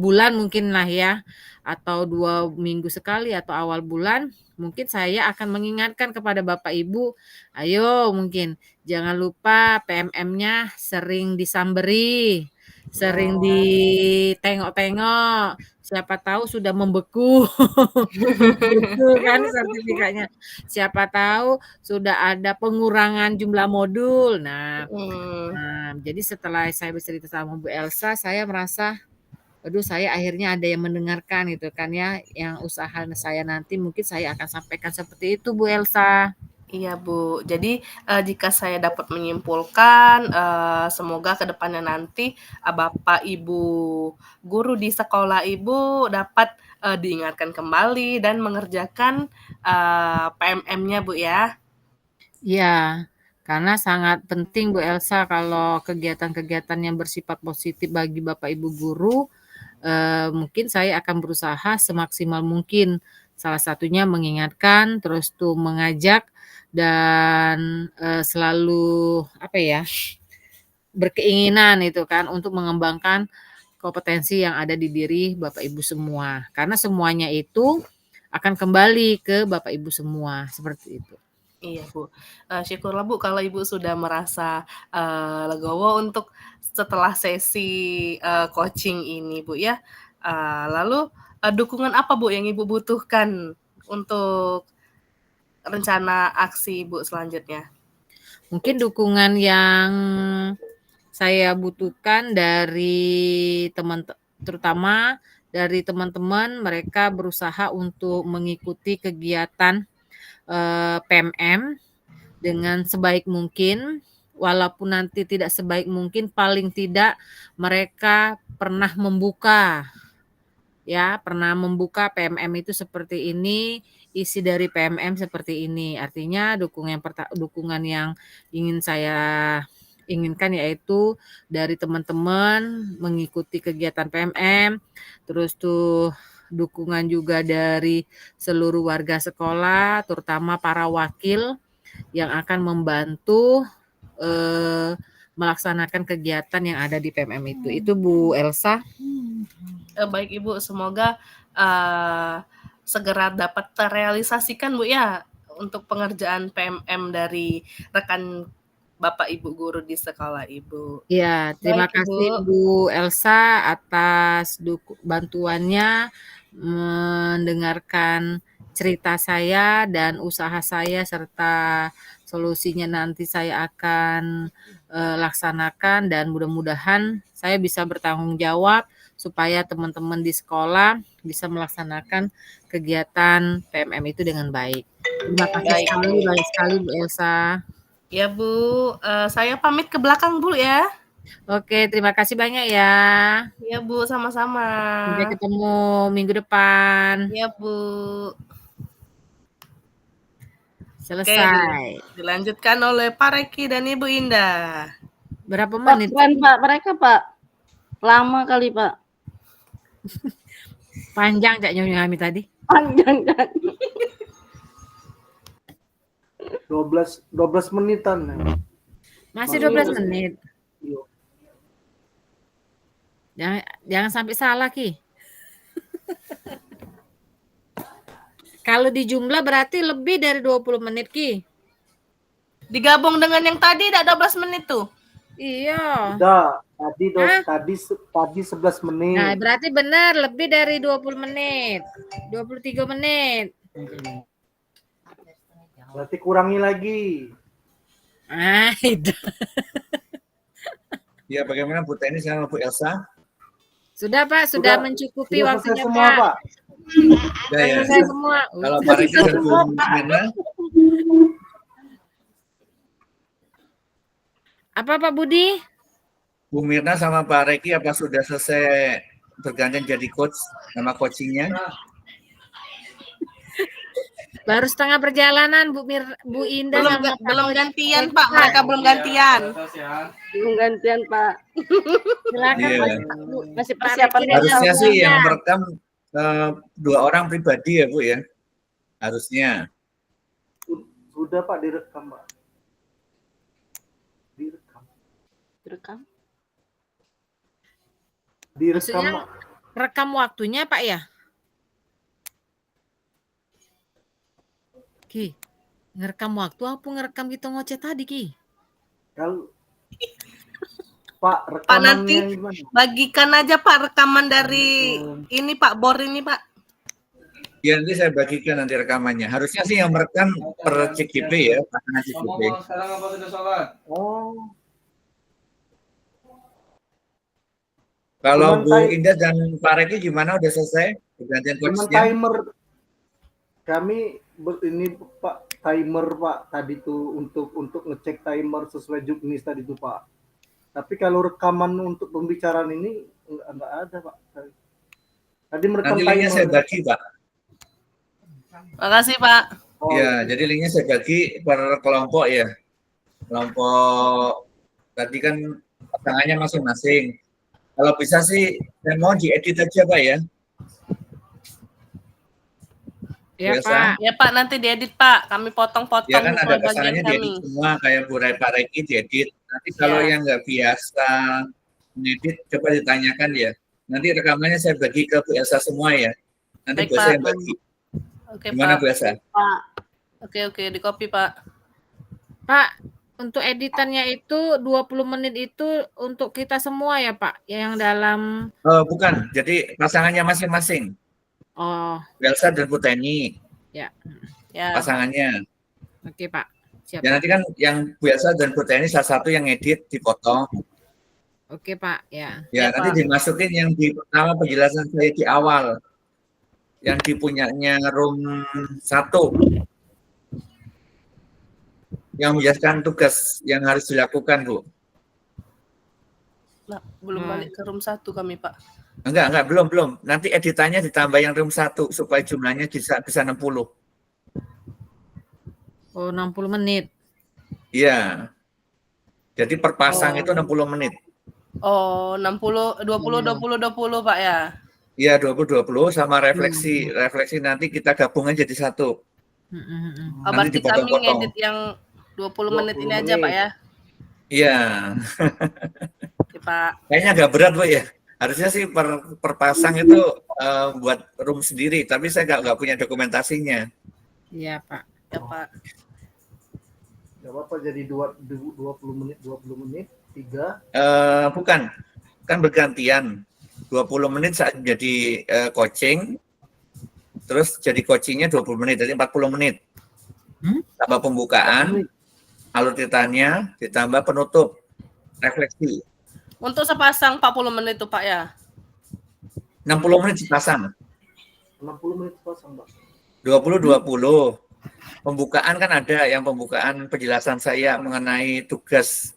bulan mungkin lah ya, atau 2 minggu sekali atau awal bulan, mungkin saya akan mengingatkan kepada Bapak Ibu, ayo mungkin jangan lupa PMM-nya sering disamberi, sering ditengok-tengok, siapa tahu sudah membeku. Gitu kan sertifikatnya. Siapa tahu sudah ada pengurangan jumlah modul. Nah, jadi setelah saya bercerita sama Bu Elsa, saya merasa, waduh saya akhirnya ada yang mendengarkan gitu kan ya, yang usaha saya nanti mungkin saya akan sampaikan seperti itu Bu Elsa. Iya Bu, jadi jika saya dapat menyimpulkan, semoga kedepannya nanti Bapak Ibu guru di sekolah Ibu dapat diingatkan kembali dan mengerjakan PMM-nya Bu ya. Iya, karena sangat penting Bu Elsa kalau kegiatan-kegiatan yang bersifat positif bagi Bapak Ibu guru, mungkin saya akan berusaha semaksimal mungkin. Salah satunya mengingatkan, terus tuh mengajak dan selalu berkeinginan itu kan untuk mengembangkan kompetensi yang ada di diri Bapak Ibu semua. Karena semuanya itu akan kembali ke Bapak Ibu semua, seperti itu. Iya Bu, syukurlah Bu kalau Ibu sudah merasa legowo untuk setelah sesi coaching ini Bu ya. Lalu dukungan apa Bu yang Ibu butuhkan untuk rencana aksi Ibu selanjutnya? Mungkin dukungan yang saya butuhkan dari terutama dari teman-teman, mereka berusaha untuk mengikuti kegiatan PMM dengan sebaik mungkin, walaupun nanti tidak sebaik mungkin, paling tidak mereka pernah membuka PMM itu seperti ini, isi dari PMM seperti ini. Artinya dukungan yang ingin saya inginkan yaitu dari teman-teman mengikuti kegiatan PMM, terus tuh dukungan juga dari seluruh warga sekolah, terutama para wakil yang akan membantu melaksanakan kegiatan yang ada di PMM itu. Itu Bu Elsa. Baik Ibu, semoga segera dapat terrealisasikan Bu ya untuk pengerjaan PMM dari rekan Bapak Ibu guru di sekolah Ibu. Ya, terima Baik, kasih Bu Elsa atas bantuannya mendengarkan cerita saya dan usaha saya serta solusinya nanti saya akan laksanakan, dan mudah-mudahan saya bisa bertanggung jawab supaya teman-teman di sekolah bisa melaksanakan kegiatan PMM itu dengan baik. Terima kasih banyak sekali Bu Elsa. Ya Bu, saya pamit ke belakang dulu ya. Oke, terima kasih banyak ya. Ya Bu, sama-sama. Sampai ketemu minggu depan. Ya Bu. Selesai. Oke, dilanjutkan oleh Pak Reki dan Ibu Indah. Berapa Pak, menit? keren Pak, mereka Pak. Lama kali Pak. Panjang Cak Nyonya Hami tadi. Panjang kan. 12 menitan. Masih 12 menit. Jangan sampai salah Ki. Kalau dijumlah berarti lebih dari 20 menit Ki. Digabung dengan yang tadi tidak 12 menit tuh. Iya. Udah, tadi 11 menit. Nah, berarti benar lebih dari 20 menit. 23 menit. Berarti kurangi lagi. Itu. Ya, bagaimana Bu Teni sama Bu Elsa? Sudah Pak, sudah mencukupi sudah waktunya semua, Pak. Sudah ya. Selesai semua. Kalau Pak Reki dan Bu Mirna, apa Pak Budi? Bu Mirna sama Pak Reki apa sudah selesai bergantian jadi coach sama coachingnya? Baru setengah perjalanan Bu Indah sama belum gantian Pak, mereka belum gantian. Belum gantian Pak. Silakan Iya. Masih persiapan. Harusnya sih yang merekam 2 orang pribadi ya Bu ya. Harusnya. Sudah Pak, direkam Pak. Direkam. Maksudnya Pak. rekam waktunya Pak ya? Ki, ngerekam waktu apa ngerekam kita ngoceh tadi Ki? Kalau Pak, Pak rekamannya nanti gimana? bagikan aja Pak rekaman dari ini Pak, bor ini Pak. Ya nanti saya bagikan nanti rekamannya. Harusnya sih yang merekam per CGP ya, pasangan CGP. Sekarang apa sudah sholat? Oh, Kalau Cuman Bu Indah dan Pak Reki gimana? Udah selesai pergantian cuman coachnya? timer. Kami ini Pak, timer Pak tadi tuh untuk ngecek timer sesuai juknis tadi tuh Pak. Tapi kalau rekaman untuk pembicaraan ini enggak ada Pak. Tadi merekam Nanti linknya timer. saya bagi Pak. Makasih Pak. Oh, Ya, jadi linknya saya bagi per kelompok ya. Kelompok tadi kan pasangannya masing-masing. Kalau bisa sih saya mau diedit aja Pak ya. Ya Biasa. Pak. Ya Pak, nanti diedit Pak. Kami potong-potong Ya kan ada sesuai bagian pasangannya kami. diedit semua kayak Bu Pak Reki diedit. Nanti kalau Ya. yang nggak biasa ngedit coba ditanyakan ya. Nanti rekamannya saya bagi ke Bu Elsa semua ya. Nanti Baik, Bu Elsa Pak. yang bagi. Oke, Gimana Pak. Bu Elsa? Pak. Oke, di copy, Pak. Pak, untuk editannya itu 20 menit itu untuk kita semua ya Pak? Yang dalam Bukan, jadi pasangannya masing-masing. oh Bu Elsa dan Bu Teni, Ya. pasangannya. oke Pak. Siap Ya Pak. nanti kan yang Bu Elsa dan Bu Teni salah satu yang edit, dipotong. Oke Pak, ya. Ya, Ya, nanti Pak. dimasukin yang di pertama penjelasan saya di awal. Yang dipunyanya room 1. Yang menjelaskan tugas yang harus dilakukan, Bu. Nah, belum balik ke room 1 kami, Pak. Enggak, belum. Nanti editannya ditambah yang room 1 supaya jumlahnya bisa 60. Oh, 60 menit. Iya. Jadi per pasang itu 60 menit. Oh, 60 20 Pak ya. Iya, 20 sama refleksi. Refleksi nanti kita gabung aja jadi satu. Oh, Nanti berarti kami dipotong-potong. ngedit yang 20 menit ini aja, Pak ya. Iya. Oke, Pak. Kayaknya agak berat, Bu ya. Harusnya sih per pasang itu buat room sendiri, tapi saya nggak punya dokumentasinya. Iya, Pak. Ya, Pak. Gak apa-apa jadi 20 menit, 3. Bukan, kan bergantian. 20 menit saat jadi coaching, terus jadi coachingnya 20 menit, jadi 40 menit. Tambah pembukaan, alur ceritanya, ditambah penutup, refleksi. Untuk sepasang 40 menit itu, Pak ya. 60 menit dipasang. 60 menit pasang, Pak. 20-20. Pembukaan kan ada, yang pembukaan penjelasan saya mengenai tugas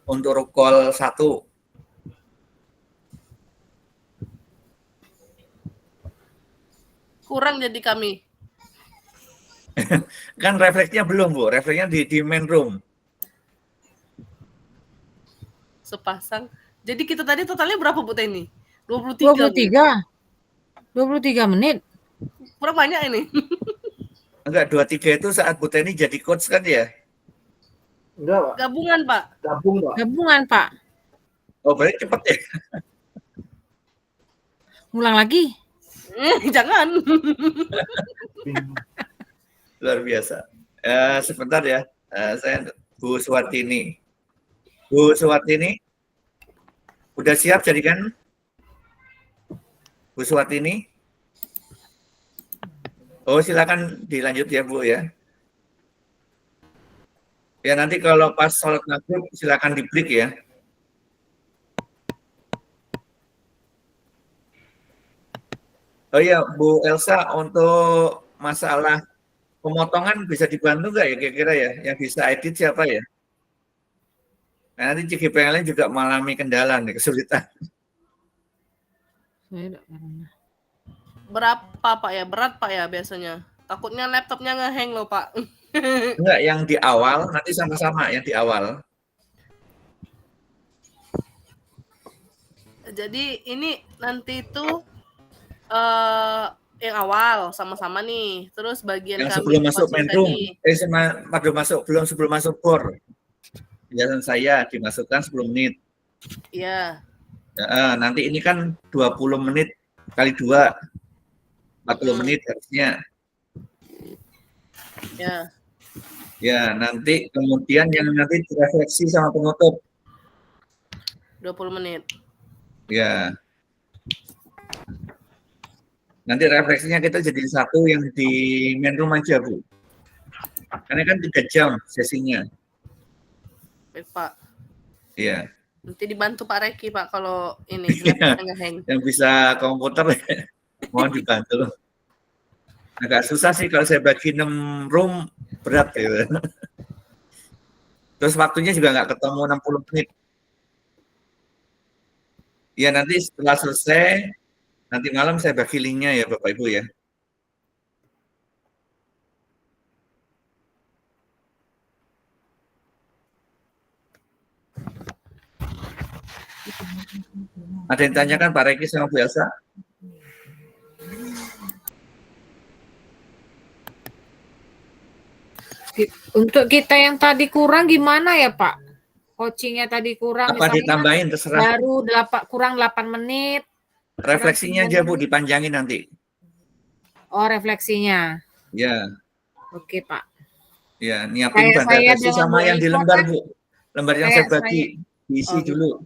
untuk rukol 1. Kurang jadi kami. Kan refleksinya belum, Bu. Refleksinya di main room. Sepasang. Jadi kita tadi totalnya berapa, Bu Teni? 23. 23 menit. Kurang banyak ini. Enggak, 23 itu saat Bu Teni jadi coach kan ya? Enggak, Pak. Gabungan, Pak. Gabung, Pak. Gabungan, Pak. Oh, berarti cepet ya? Ulang lagi. Jangan. Luar biasa. Sebentar ya, saya Bu Suwartini. Bu Suwartini, udah siap jadikan? Bu Suwartini? Oh, silakan dilanjut ya, Bu ya. Ya, nanti kalau pas sholat maghrib silakan di-break ya. Oh iya, Bu Elsa, untuk masalah pemotongan bisa dibantu nggak ya kira-kira ya? Yang bisa edit siapa ya? Nah, nanti CGPLN juga mengalami kendala nih, kesulitan. Berapa, Pak ya? Berat, Pak ya biasanya. Takutnya laptopnya ngehang loh, Pak. Enggak, yang di awal, nanti sama-sama yang di awal. Jadi ini nanti itu yang awal sama-sama nih. Terus bagian Yang kami sebelum masuk main room, tadi. sebelum masuk bor. Penjelasan saya dimasukkan 10 menit. Iya. Nanti ini kan 20 menit kali 2. 40 menit harusnya. Ya. Ya, nanti kemudian yang nanti direfleksi sama penutup. 20 menit. Ya. Nanti refleksinya kita jadi satu yang di main room aja, Bu. Karena kan 3 jam sesinya. Baik, Pak. Iya. Nanti dibantu Pak Reki, Pak, kalau ini laptopnya ngehang. Yang bisa komputer mohon dibantu. Agak susah sih kalau saya bagi 6 room, berat gitu. Terus waktunya juga nggak ketemu 60 menit. Ya nanti setelah selesai, nanti malam saya bagi linknya ya Bapak Ibu ya. Ada yang tanyakan Pak Reki sama Bu Elsa? Untuk kita yang tadi kurang gimana ya Pak? coachingnya tadi kurang, Apa misalnya ditambahin terserah. baru kurang 8 menit. Refleksinya aja Bu dipanjangin nanti. Oh, refleksinya. Ya, Oke, Pak. ya nyiapin Kayak bahan saya refleksi dengan Bu sama yang di Elsa lembar kan, Bu. Lembar yang kayak saya bagi diisi Oh, gitu. dulu.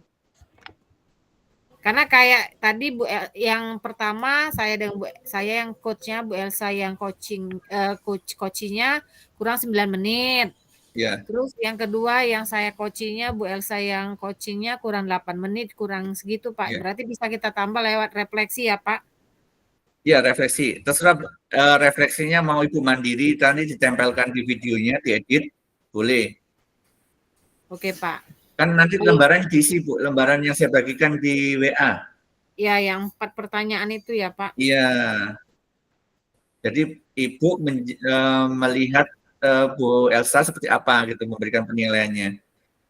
Karena kayak tadi yang pertama saya yang coachnya Bu Elsa yang coachingnya kurang 9 menit. Ya, Terus yang kedua yang saya coachingnya Bu Elsa yang coachingnya kurang 8 menit, kurang segitu Pak. ya. Berarti bisa kita tambah lewat refleksi ya Pak? Ya, refleksi. Terserah refleksinya mau Ibu mandiri, tadi ditempelkan di videonya, diedit, boleh. Oke Pak. Kan nanti lembaran diisi Bu, lembaran yang saya bagikan di WA. Ya, yang 4 pertanyaan itu ya Pak. Iya. Jadi Ibu melihat Bu Elsa seperti apa gitu, memberikan penilaiannya.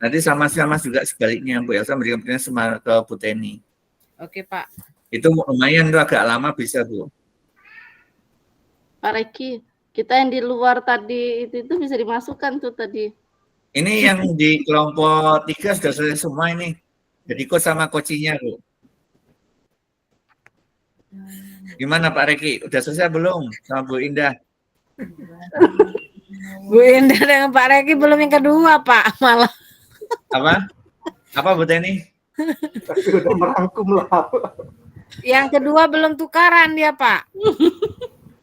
Nanti sama-sama juga sebaliknya, Bu Elsa memberikan penilaian sama ke Bu Teni. Oke Pak. Itu lumayan tuh, agak lama bisa Bu. Pak Reki, kita yang di luar tadi itu bisa dimasukkan tuh tadi. Ini yang di kelompok 3 sudah selesai semua ini. Jadi coach sama coachingnya Bu. Gimana Pak Reki? Udah selesai belum sama Bu Indah? Bu Indah dengan Pak Reki belum yang kedua Pak, malah. Apa? Apa Bu Teni? Tapi udah merangkum lah. Yang kedua belum tukaran dia Pak.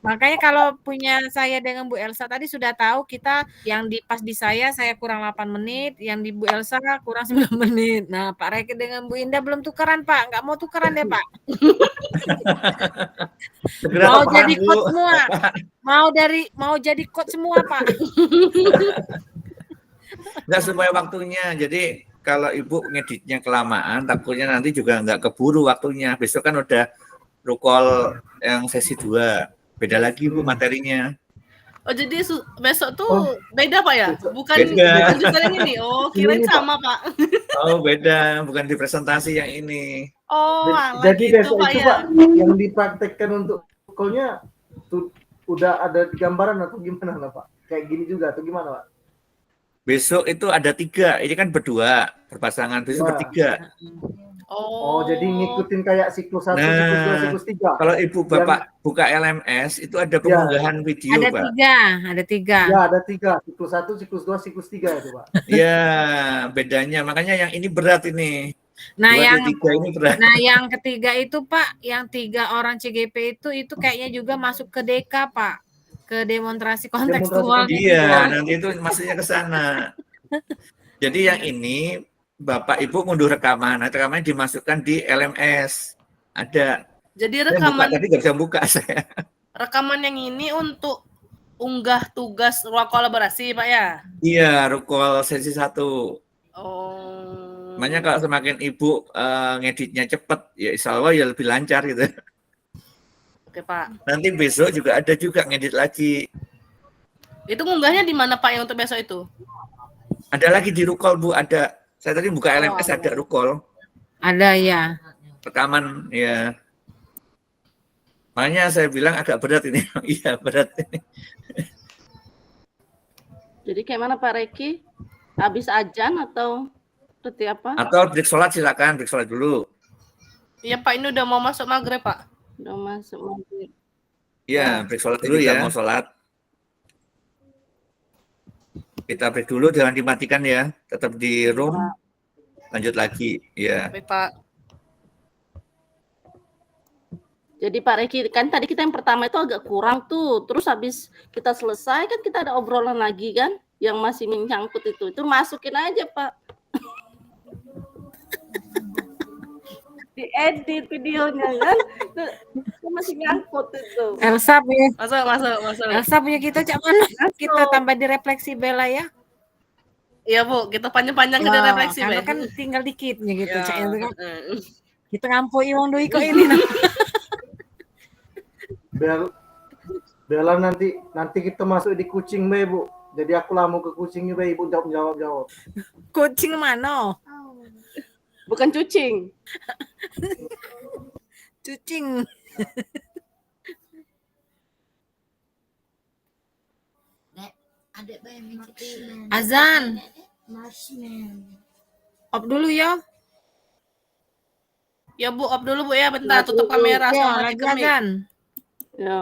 Makanya kalau punya saya dengan Bu Elsa tadi sudah tahu kita yang pas di saya kurang 8 menit, yang di Bu Elsa kurang 9 menit. Nah, Pak Reki dengan Bu Indah belum tukaran, Pak. Nggak mau tukaran deh, Pak. Segera Mau tukaran, jadi Bu. coach semua. Mau jadi coach semua, Pak. Enggak sesuai waktunya. Jadi kalau Ibu ngeditnya kelamaan, takutnya nanti juga nggak keburu waktunya. Besok kan udah rukol yang sesi 2. Beda lagi Bu materinya. Oh jadi besok tuh beda Pak ya? Bukan Beda. juga yang ini. Oh kirain sama Pak. Oh beda, bukan di presentasi yang ini. Oh Jadi gitu besok Pak itu ya. Pak yang dipraktekkan untuk rukolnya udah ada gambaran atau gimana Pak? Kayak gini juga atau gimana Pak? Besok itu ada 3, ini kan berdua, berpasangan, besok bertiga. Oh, jadi ngikutin kayak siklus 1, Nah, siklus 2, siklus 3. Kalau Ibu Bapak buka LMS, itu ada pengunggahan video, Ada Pak. 3, ada 3. Ya, ada 3, siklus 1, siklus 2, siklus 3 itu, Pak. Iya, bedanya. Makanya yang ini berat ini. Nah, 2, yang 3 ini berat. Nah, yang ketiga itu, Pak, yang 3 orang CGP itu kayaknya juga masuk ke DK, Pak. Ke demonstrasi kontekstual. Iya, nanti itu maksudnya ke sana. Jadi yang ini Bapak Ibu ngunduh rekaman, nah, rekamannya dimasukkan di LMS. Ada. Jadi Saya buka, tapi nggak bisa buka saya. Rekaman yang ini untuk unggah tugas ruang kolaborasi Pak ya? Iya, rukol sesi 1. Oh. Makanya kalau semakin Ibu ngeditnya cepat, ya insya Allah ya lebih lancar gitu. Oke Pak. Nanti besok juga ada juga ngedit lagi. Itu ngunggahnya di mana Pak yang untuk besok itu? Ada lagi di rukol Bu, ada. Saya tadi buka LMS ada rukol. Ada ya. Rekaman ya. Makanya saya bilang agak berat ini. Iya berat ini. Jadi kayak mana Pak Reki? Habis ajan atau seperti apa? Atau break sholat silakan, break sholat dulu. Iya Pak, ini udah mau masuk maghrib Pak. Udah masuk maghrib. Iya, break sholat dulu ya. Mau sholat. Kita break dulu, jangan dimatikan ya. Tetap di room. Lanjut lagi. Ya. Baik Pak. Jadi Pak Reki, kan tadi kita yang pertama itu agak kurang tuh. Terus habis kita selesai kan kita ada obrolan lagi kan. Yang masih menyangkut itu masukin aja Pak. Diedit videonya kan. Itu masih nyangkut itu. Elsa punya. Masuk. Elsa punya kita cak mana? Kita tambah di refleksi Bella ya. Iya Bu, kita panjang-panjang ke refleksi karena Be. kan tinggal dikitnya gitu Ya. cak itu kan. Kita ngampui wong doi kok ini. Bella nanti kita masuk di kucing Be, Bu. Jadi aku mau ke kucingnya Be, Ibu jawab. Kucing mana? Bukan cucing. Cucing. Azan. Off dulu ya. Ya Bu, off dulu Bu ya, bentar Nah, tutup dulu. kamera Ya, sama lagi mute mic. azan. Ya.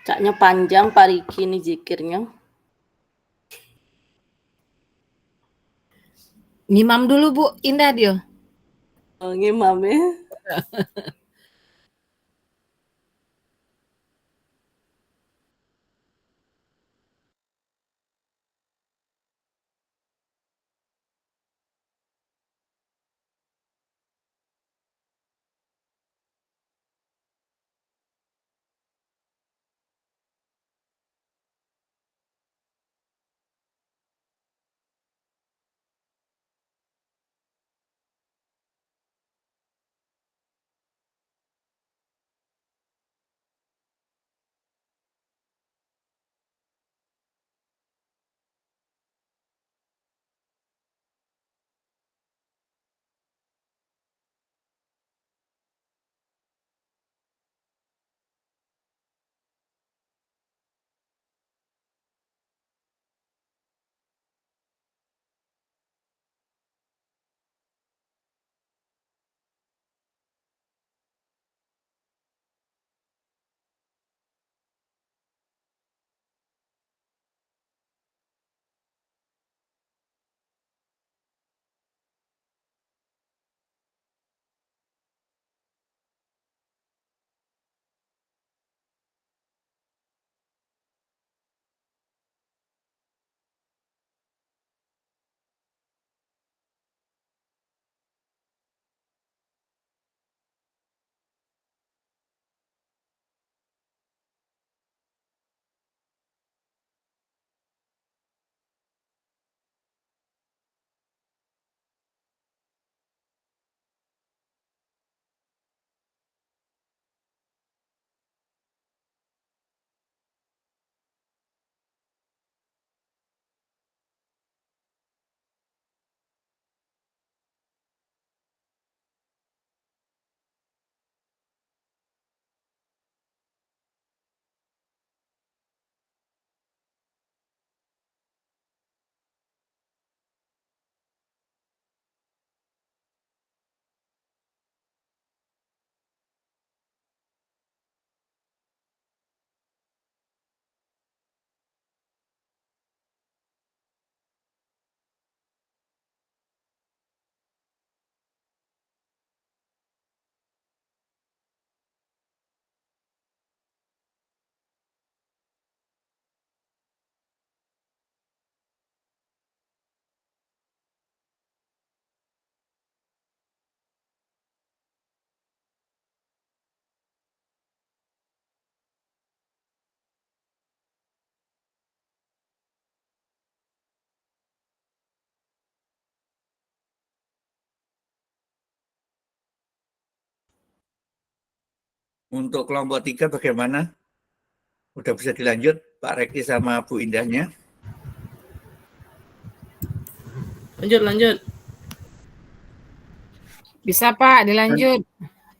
Caknya panjang Pak Riki ini zikirnya. Ngimam dulu Bu Indah dia. Oh, ngimam ya. Untuk kelompok 3 bagaimana? Udah bisa dilanjut Pak Reki sama Bu Indahnya? Lanjut. Bisa Pak, dilanjut.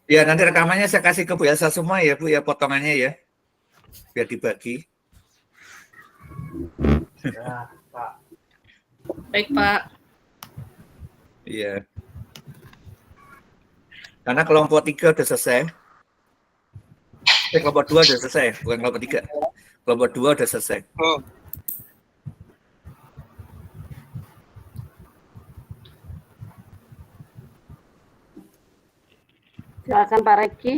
Ya, nanti rekamannya saya kasih ke Bu Elsa semua ya, Bu, ya, potongannya ya. Biar dibagi. Ya, Pak. Baik, Pak. Iya. Karena kelompok 3 udah selesai. Kelompok 2 udah selesai, bukan kelompok 3. Kelompok 2 udah selesai. Silakan Pak Reki.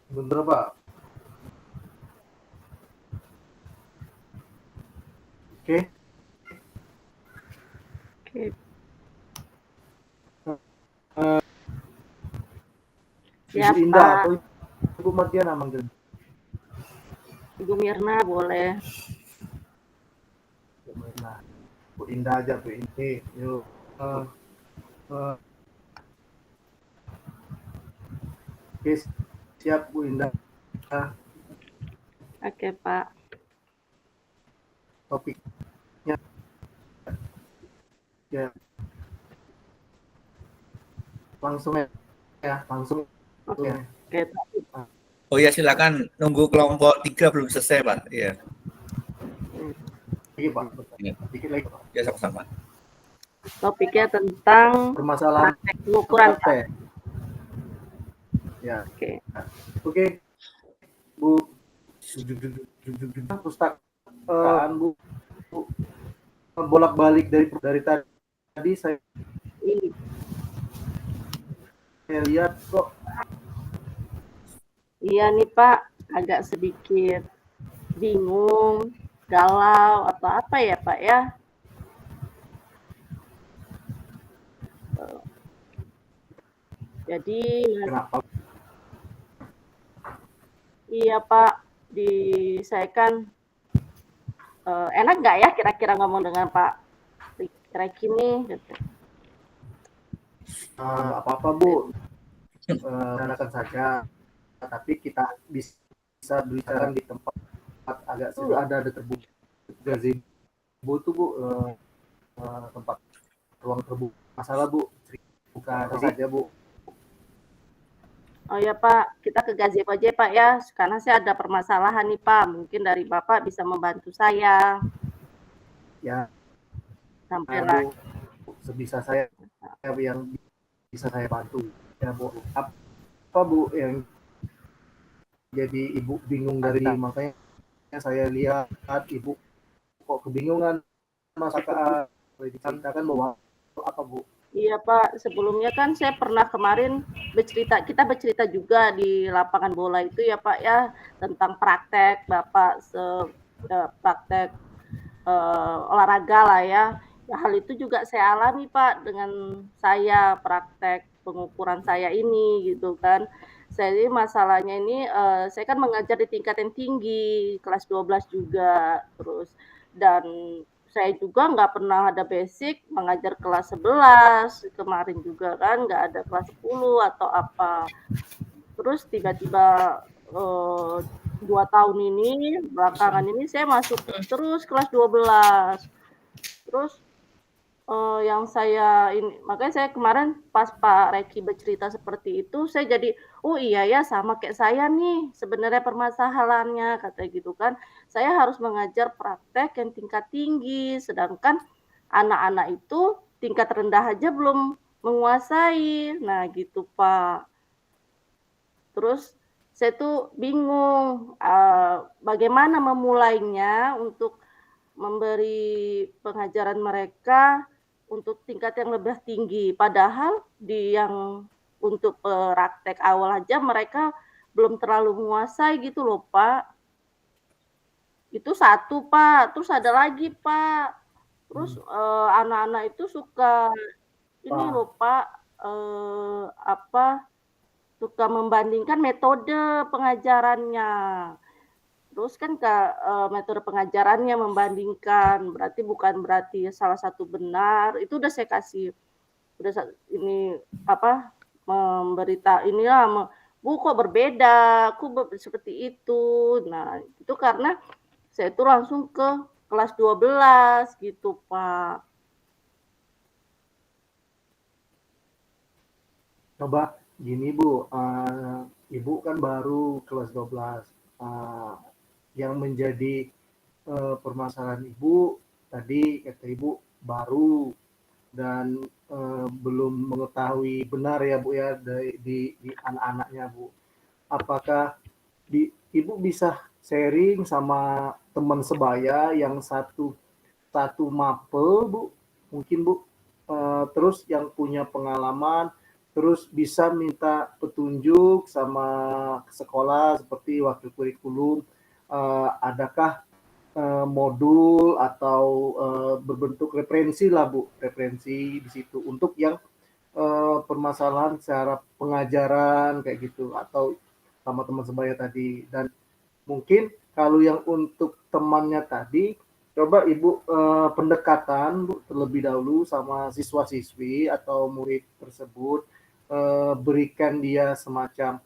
Bentar, Pak. Oke. Oke. Siap, Ibu Indah Pak. atau Ibu Mardiana manggil. Ibu Mirna boleh. Ibu Mirna. Bu Indah aja, Bu Inti. Yuk. Oke, siap Bu Indah. Oke, Pak. Topiknya ya langsung ya, langsung Oke. ya. Oke. Oh ya, silakan, nunggu kelompok 3 belum selesai, Pak. Iya. Iya Pak, Iya. dikit lagi Pak. Ya sama-sama. Topiknya tentang Permasalahan praktek pengukuran, Pak. praktek. Ya, Oke. oke Bu. Pustakaan Bu bolak-balik dari tadi saya Ini lihat kok iya nih Pak, agak sedikit bingung, galau atau apa ya Pak ya? Jadi kenapa iya Pak, saya kan enak nggak ya kira-kira ngomong dengan Pak Reki nih? Gitu. nggak apa-apa Bu, rencanakan saja. Tapi kita bisa berbicara di tempat agak sudah ada terbuka gazebo tuh Bu, tempat ruang terbuka. Masalah Bu, buka saja Bu. Oh ya Pak, kita ke gazebo aja Pak ya, karena saya ada permasalahan nih Pak. Mungkin dari Bapak bisa membantu saya. Ya, Sampai Bu, sebisa saya yang bisa saya bantu. Ya Bu, apa Bu yang jadi Ibu bingung dari makanya saya lihat Ibu kok kebingungan masakan diceritakan bahwa apa Bu? Iya Pak, sebelumnya kan saya pernah kemarin kita bercerita juga di lapangan bola itu ya Pak ya, tentang praktek Bapak praktek olahraga lah ya. Hal itu juga saya alami Pak dengan saya praktek pengukuran saya ini gitu kan. Jadi masalahnya ini saya kan mengajar di tingkat yang tinggi, kelas 12 juga, terus dan saya juga nggak pernah ada basic mengajar kelas 11, kemarin juga kan nggak ada kelas 10 atau apa. Terus tiba-tiba 2 tahun ini, belakangan ini saya masuk terus kelas 12. Terus yang saya ini, makanya saya kemarin pas Pak Reki bercerita seperti itu, saya jadi, oh iya ya sama kayak saya nih sebenarnya permasalahannya, kata gitu kan. Saya harus mengajar praktek yang tingkat tinggi, sedangkan anak-anak itu tingkat rendah aja belum menguasai. Nah gitu Pak. Terus saya tuh bingung bagaimana memulainya untuk memberi pengajaran mereka untuk tingkat yang lebih tinggi. Padahal untuk praktek awal aja mereka belum terlalu menguasai gitu loh Pak. Itu satu Pak, terus ada lagi Pak. Terus anak-anak itu suka ini loh Pak, suka membandingkan metode pengajarannya. Terus kan metode pengajarannya membandingkan, berarti salah satu benar. Itu udah saya kasih, ini inilah, Bu kok berbeda, seperti itu. Nah itu karena saya itu langsung ke kelas 12 gitu Pak. Coba gini Bu, Ibu kan baru kelas 12. Yang menjadi permasalahan Ibu tadi kata Ibu baru dan belum mengetahui benar ya Bu ya di anak-anaknya Bu. Apakah Ibu bisa sharing sama teman sebaya yang satu mapel Bu, mungkin Bu, terus yang punya pengalaman, terus bisa minta petunjuk sama sekolah seperti wakil kurikulum, adakah modul atau berbentuk referensi lah Bu, referensi di situ untuk yang permasalahan secara pengajaran kayak gitu atau sama teman sebaya tadi. Dan mungkin kalau yang untuk temannya tadi coba Ibu pendekatan Bu terlebih dahulu sama siswa-siswi atau murid tersebut, berikan dia semacam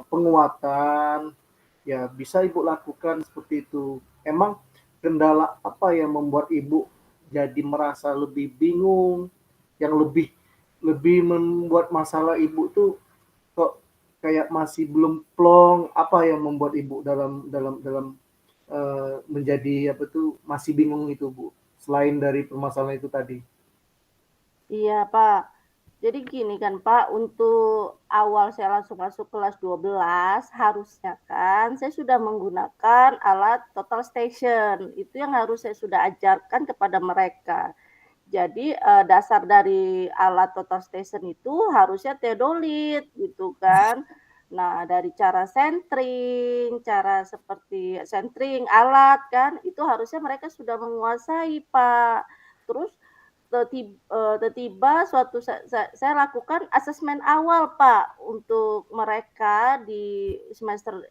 penguatan. Ya, bisa Ibu lakukan seperti itu. Emang kendala apa yang membuat Ibu jadi merasa lebih bingung, yang lebih membuat masalah Ibu tuh kok kayak masih belum plong, apa yang membuat Ibu dalam menjadi masih bingung itu Bu, selain dari permasalahan itu tadi? Iya Pak, jadi gini kan Pak, untuk awal saya langsung masuk kelas 12, harusnya kan saya sudah menggunakan alat total station, itu yang harus saya sudah ajarkan kepada mereka. Jadi dasar dari alat total station itu harusnya teodolit gitu kan. Nah, dari cara centering, cara seperti centering alat kan, itu harusnya mereka sudah menguasai, Pak. Terus tiba-tiba saya lakukan asesmen awal, Pak, untuk mereka di semester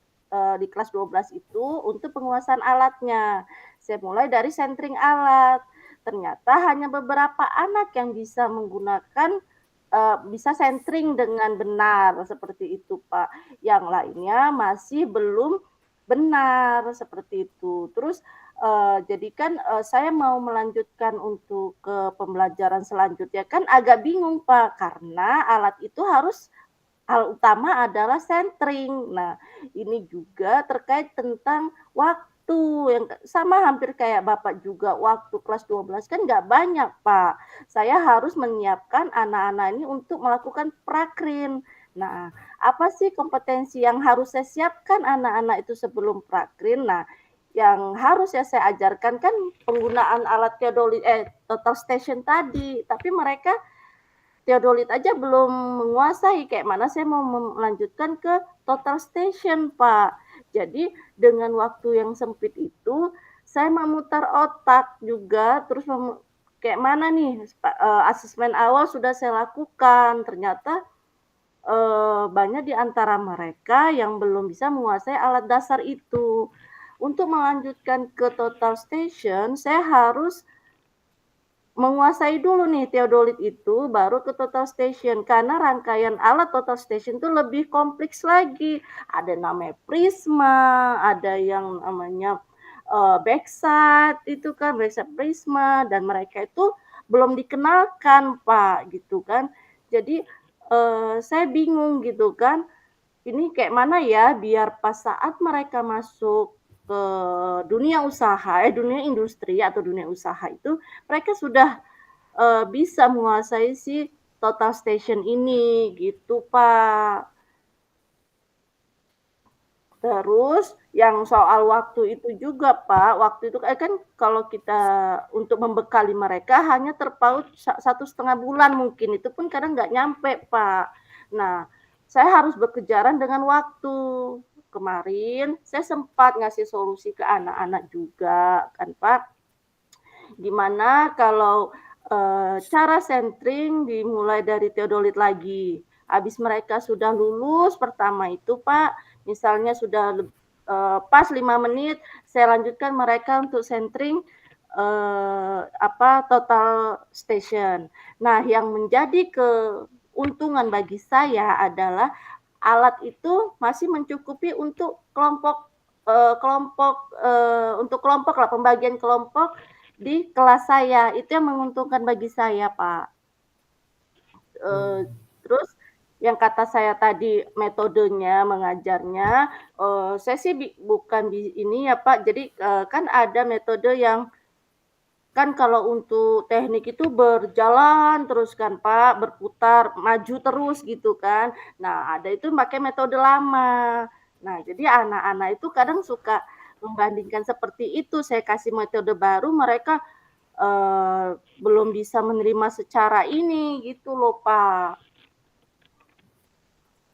di kelas 12 itu untuk penguasaan alatnya. Saya mulai dari centering alat. Ternyata hanya beberapa anak yang bisa menggunakan bisa centering dengan benar seperti itu, Pak. Yang lainnya masih belum benar seperti itu. Terus jadi kan saya mau melanjutkan untuk ke pembelajaran selanjutnya kan agak bingung, Pak, karena alat itu harus hal utama adalah centering. Nah, ini juga terkait tentang waktu yang sama hampir kayak Bapak juga waktu kelas 12 kan nggak banyak, Pak. Saya harus menyiapkan anak-anak ini untuk melakukan prakrin. Nah, apa sih kompetensi yang harus saya siapkan anak-anak itu sebelum prakrin? Nah, yang harus ya saya ajarkan kan penggunaan alat total station tadi, tapi mereka teodolit aja belum menguasai, kayak mana saya mau melanjutkan ke total station, Pak. Jadi dengan waktu yang sempit itu, saya memutar otak juga, terus kayak mana nih asesmen awal sudah saya lakukan, ternyata banyak di antara mereka yang belum bisa menguasai alat dasar itu. Untuk melanjutkan ke total station, saya harus menguasai dulu nih teodolit itu baru ke total station karena rangkaian alat total station itu lebih kompleks lagi. Ada namanya prisma, ada yang namanya backside itu kan backside prisma dan mereka itu belum dikenalkan Pak gitu kan. Jadi saya bingung gitu kan. Ini kayak mana ya biar pas saat mereka masuk ke dunia usaha, dunia industri atau dunia usaha itu mereka sudah bisa menguasai si total station ini gitu, Pak. Terus yang soal waktu itu juga, Pak, waktu itu kan kalau kita untuk membekali mereka hanya terpaut 1,5 bulan mungkin, itu pun kadang nggak nyampe, Pak. Nah, saya harus berkejaran dengan waktu. Kemarin saya sempat ngasih solusi ke anak-anak juga kan, Pak. Gimana kalau cara centering dimulai dari teodolit lagi. Habis mereka sudah lulus pertama itu, Pak, misalnya sudah pas 5 menit, saya lanjutkan mereka untuk centering total station. Nah, yang menjadi keuntungan bagi saya adalah alat itu masih mencukupi untuk untuk kelompok lah, pembagian kelompok di kelas saya. Itu yang menguntungkan bagi saya, Pak. Terus yang kata saya tadi metodenya mengajarnya, saya sih bukan ini ya Pak, jadi kan ada metode yang kan kalau untuk teknik itu berjalan terus kan Pak, berputar, maju terus gitu kan. Nah, ada itu pakai metode lama. Nah, jadi anak-anak itu kadang suka membandingkan seperti itu, saya kasih metode baru mereka belum bisa menerima secara ini gitu loh Pak.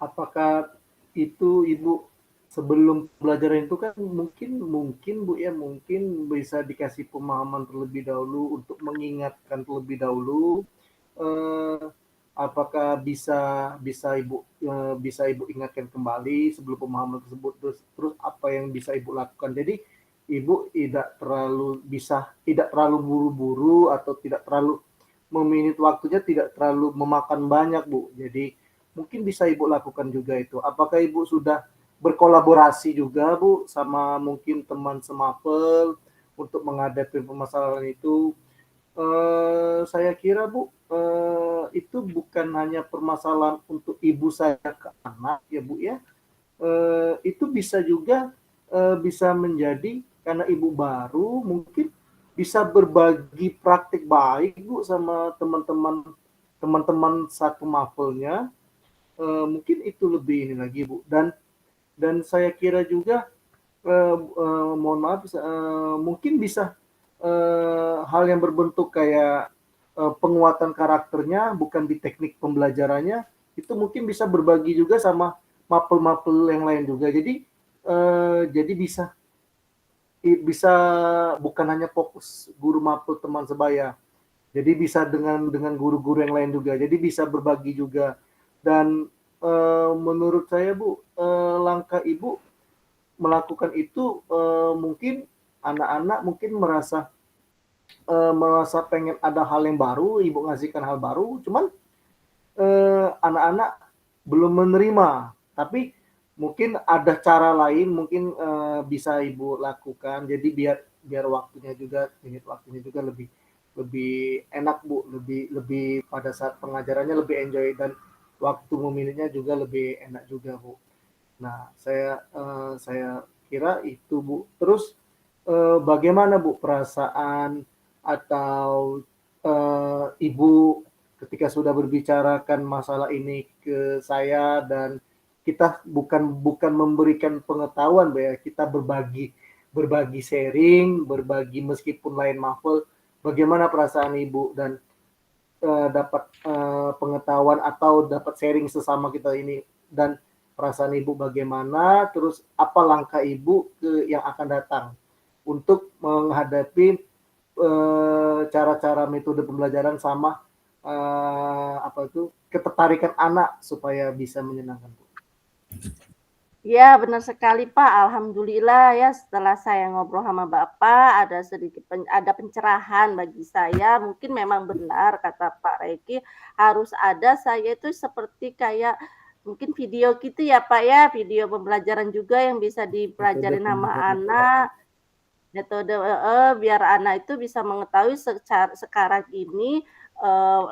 Apakah itu Ibu sebelum pembelajaran itu kan mungkin Bu ya, mungkin bisa dikasih pemahaman terlebih dahulu untuk mengingatkan terlebih dahulu, apakah bisa Ibu ingatkan kembali sebelum pemahaman tersebut, terus apa yang bisa Ibu lakukan. Jadi Ibu tidak terlalu buru-buru atau tidak terlalu meminit waktunya, tidak terlalu memakan banyak Bu. Jadi mungkin bisa Ibu lakukan juga itu. Apakah Ibu sudah berkolaborasi juga Bu sama mungkin teman semapel untuk menghadapi permasalahan itu? Saya kira Bu, itu bukan hanya permasalahan untuk ibu saya ke anak ya Bu ya. Itu bisa juga bisa menjadi karena Ibu baru mungkin bisa berbagi praktik baik Bu sama teman-teman satu mapelnya. Mungkin itu lebih ini lagi Bu, dan saya kira juga mohon maaf mungkin bisa hal yang berbentuk kayak penguatan karakternya bukan di teknik pembelajarannya, itu mungkin bisa berbagi juga sama mapel-mapel yang lain juga. Jadi bisa bukan hanya fokus guru mapel teman sebaya, jadi bisa dengan guru-guru yang lain juga, jadi bisa berbagi juga. Dan menurut saya Bu, langkah Ibu melakukan itu mungkin anak-anak mungkin merasa pengen ada hal yang baru, Ibu ngasihkan hal baru, cuman anak-anak belum menerima, tapi mungkin ada cara lain mungkin bisa Ibu lakukan, jadi biar waktunya juga lebih enak Bu, lebih pada saat pengajarannya lebih enjoy dan waktu memilihnya juga lebih enak juga Bu. Nah, saya kira itu Bu. Terus bagaimana Bu perasaan atau Ibu ketika sudah berbicarakan masalah ini ke saya, dan kita bukan memberikan pengetahuan Bu ya, kita berbagi sharing, berbagi meskipun lain mapel. Bagaimana perasaan Ibu dan dapat pengetahuan atau dapat sharing sesama kita ini, dan perasaan Ibu bagaimana, terus apa langkah Ibu yang akan datang untuk menghadapi cara-cara metode pembelajaran sama ketertarikan anak supaya bisa menyenangkan Bu. Ya, benar sekali Pak. Alhamdulillah ya, setelah saya ngobrol sama Bapak ada sedikit ada pencerahan bagi saya. Mungkin memang benar kata Pak Reki, harus ada saya itu seperti kayak mungkin video gitu ya Pak ya, video pembelajaran juga yang bisa dipelajarin sama anak. Metode biar anak itu bisa mengetahui sekarang ini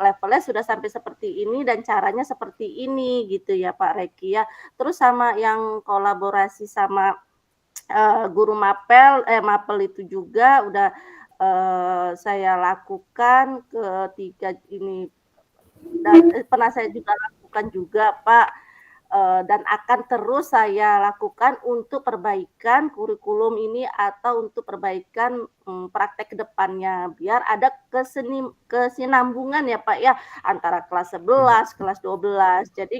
levelnya sudah sampai seperti ini dan caranya seperti ini gitu ya Pak Reki ya. Terus sama yang kolaborasi sama guru mapel itu juga udah saya lakukan ketika ini, dan pernah saya juga lakukan juga Pak. Dan akan terus saya lakukan untuk perbaikan kurikulum ini atau untuk perbaikan praktek kedepannya biar ada kesinambungan ya Pak ya antara kelas 11, kelas 12. Jadi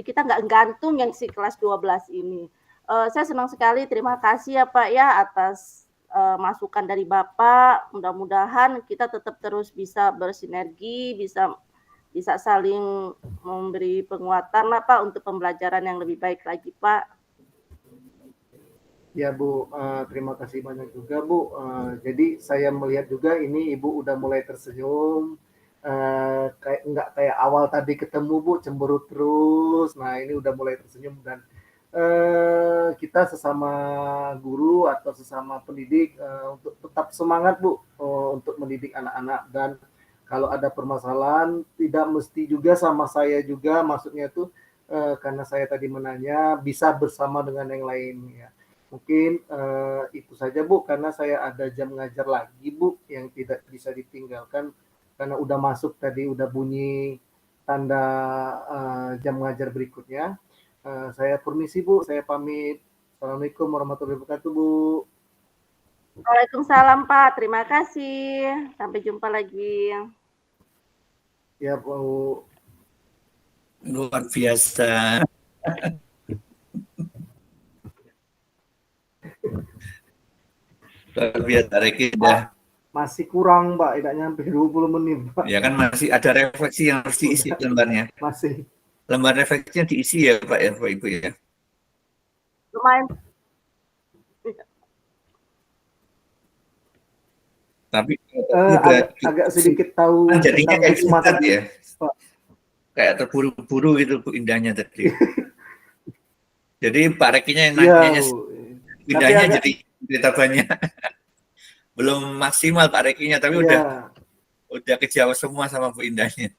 kita nggak gantung yang si kelas 12 ini. Saya senang sekali, terima kasih ya Pak ya atas masukan dari Bapak. Mudah-mudahan kita tetap terus bisa bersinergi, bisa saling memberi penguatan lah Pak untuk pembelajaran yang lebih baik lagi Pak. Ya Bu, terima kasih banyak juga Bu. Jadi saya melihat juga ini Ibu udah mulai tersenyum, nggak kayak awal tadi ketemu Bu cemberut terus. Nah ini udah mulai tersenyum, dan kita sesama guru atau sesama pendidik untuk tetap semangat Bu untuk mendidik anak-anak, dan kalau ada permasalahan tidak mesti juga sama saya juga, maksudnya itu karena saya tadi menanya bisa bersama dengan yang lain ya. Mungkin itu saja Bu, karena saya ada jam ngajar lagi Bu yang tidak bisa ditinggalkan karena udah masuk tadi, udah bunyi tanda jam ngajar berikutnya. Saya permisi Bu, saya pamit. Assalamualaikum warahmatullahi wabarakatuh Bu. Waalaikumsalam Pak, terima kasih. Sampai jumpa lagi. Ya Bu. Luar biasa. Luar biasa, Reki udah. Masih kurang Pak, tidak nyampe 20 menit Pak. Ya kan masih ada refleksi yang harus diisi lembarnya. Masih. Lembar refleksinya diisi ya Pak ya, Bapak Ibu ya. Lumayan. Tapi agak sedikit tahu jadinya kayak semacam ya. Kayak terburu-buru gitu Bu Indahnya tadi. Jadi Pak Rekinya yang nanya, Indahnya jadi cerita banyak. Belum maksimal Pak Rekinya, tapi udah kejawab semua sama Bu Indahnya.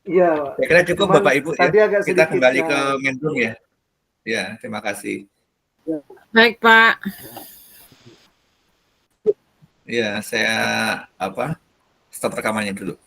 Iya. Saya kira cukup Bapak Ibu ya. Kita kembali ke Mendung ya. Ya, terima kasih. Baik, Pak. Ya, saya stop rekamannya dulu.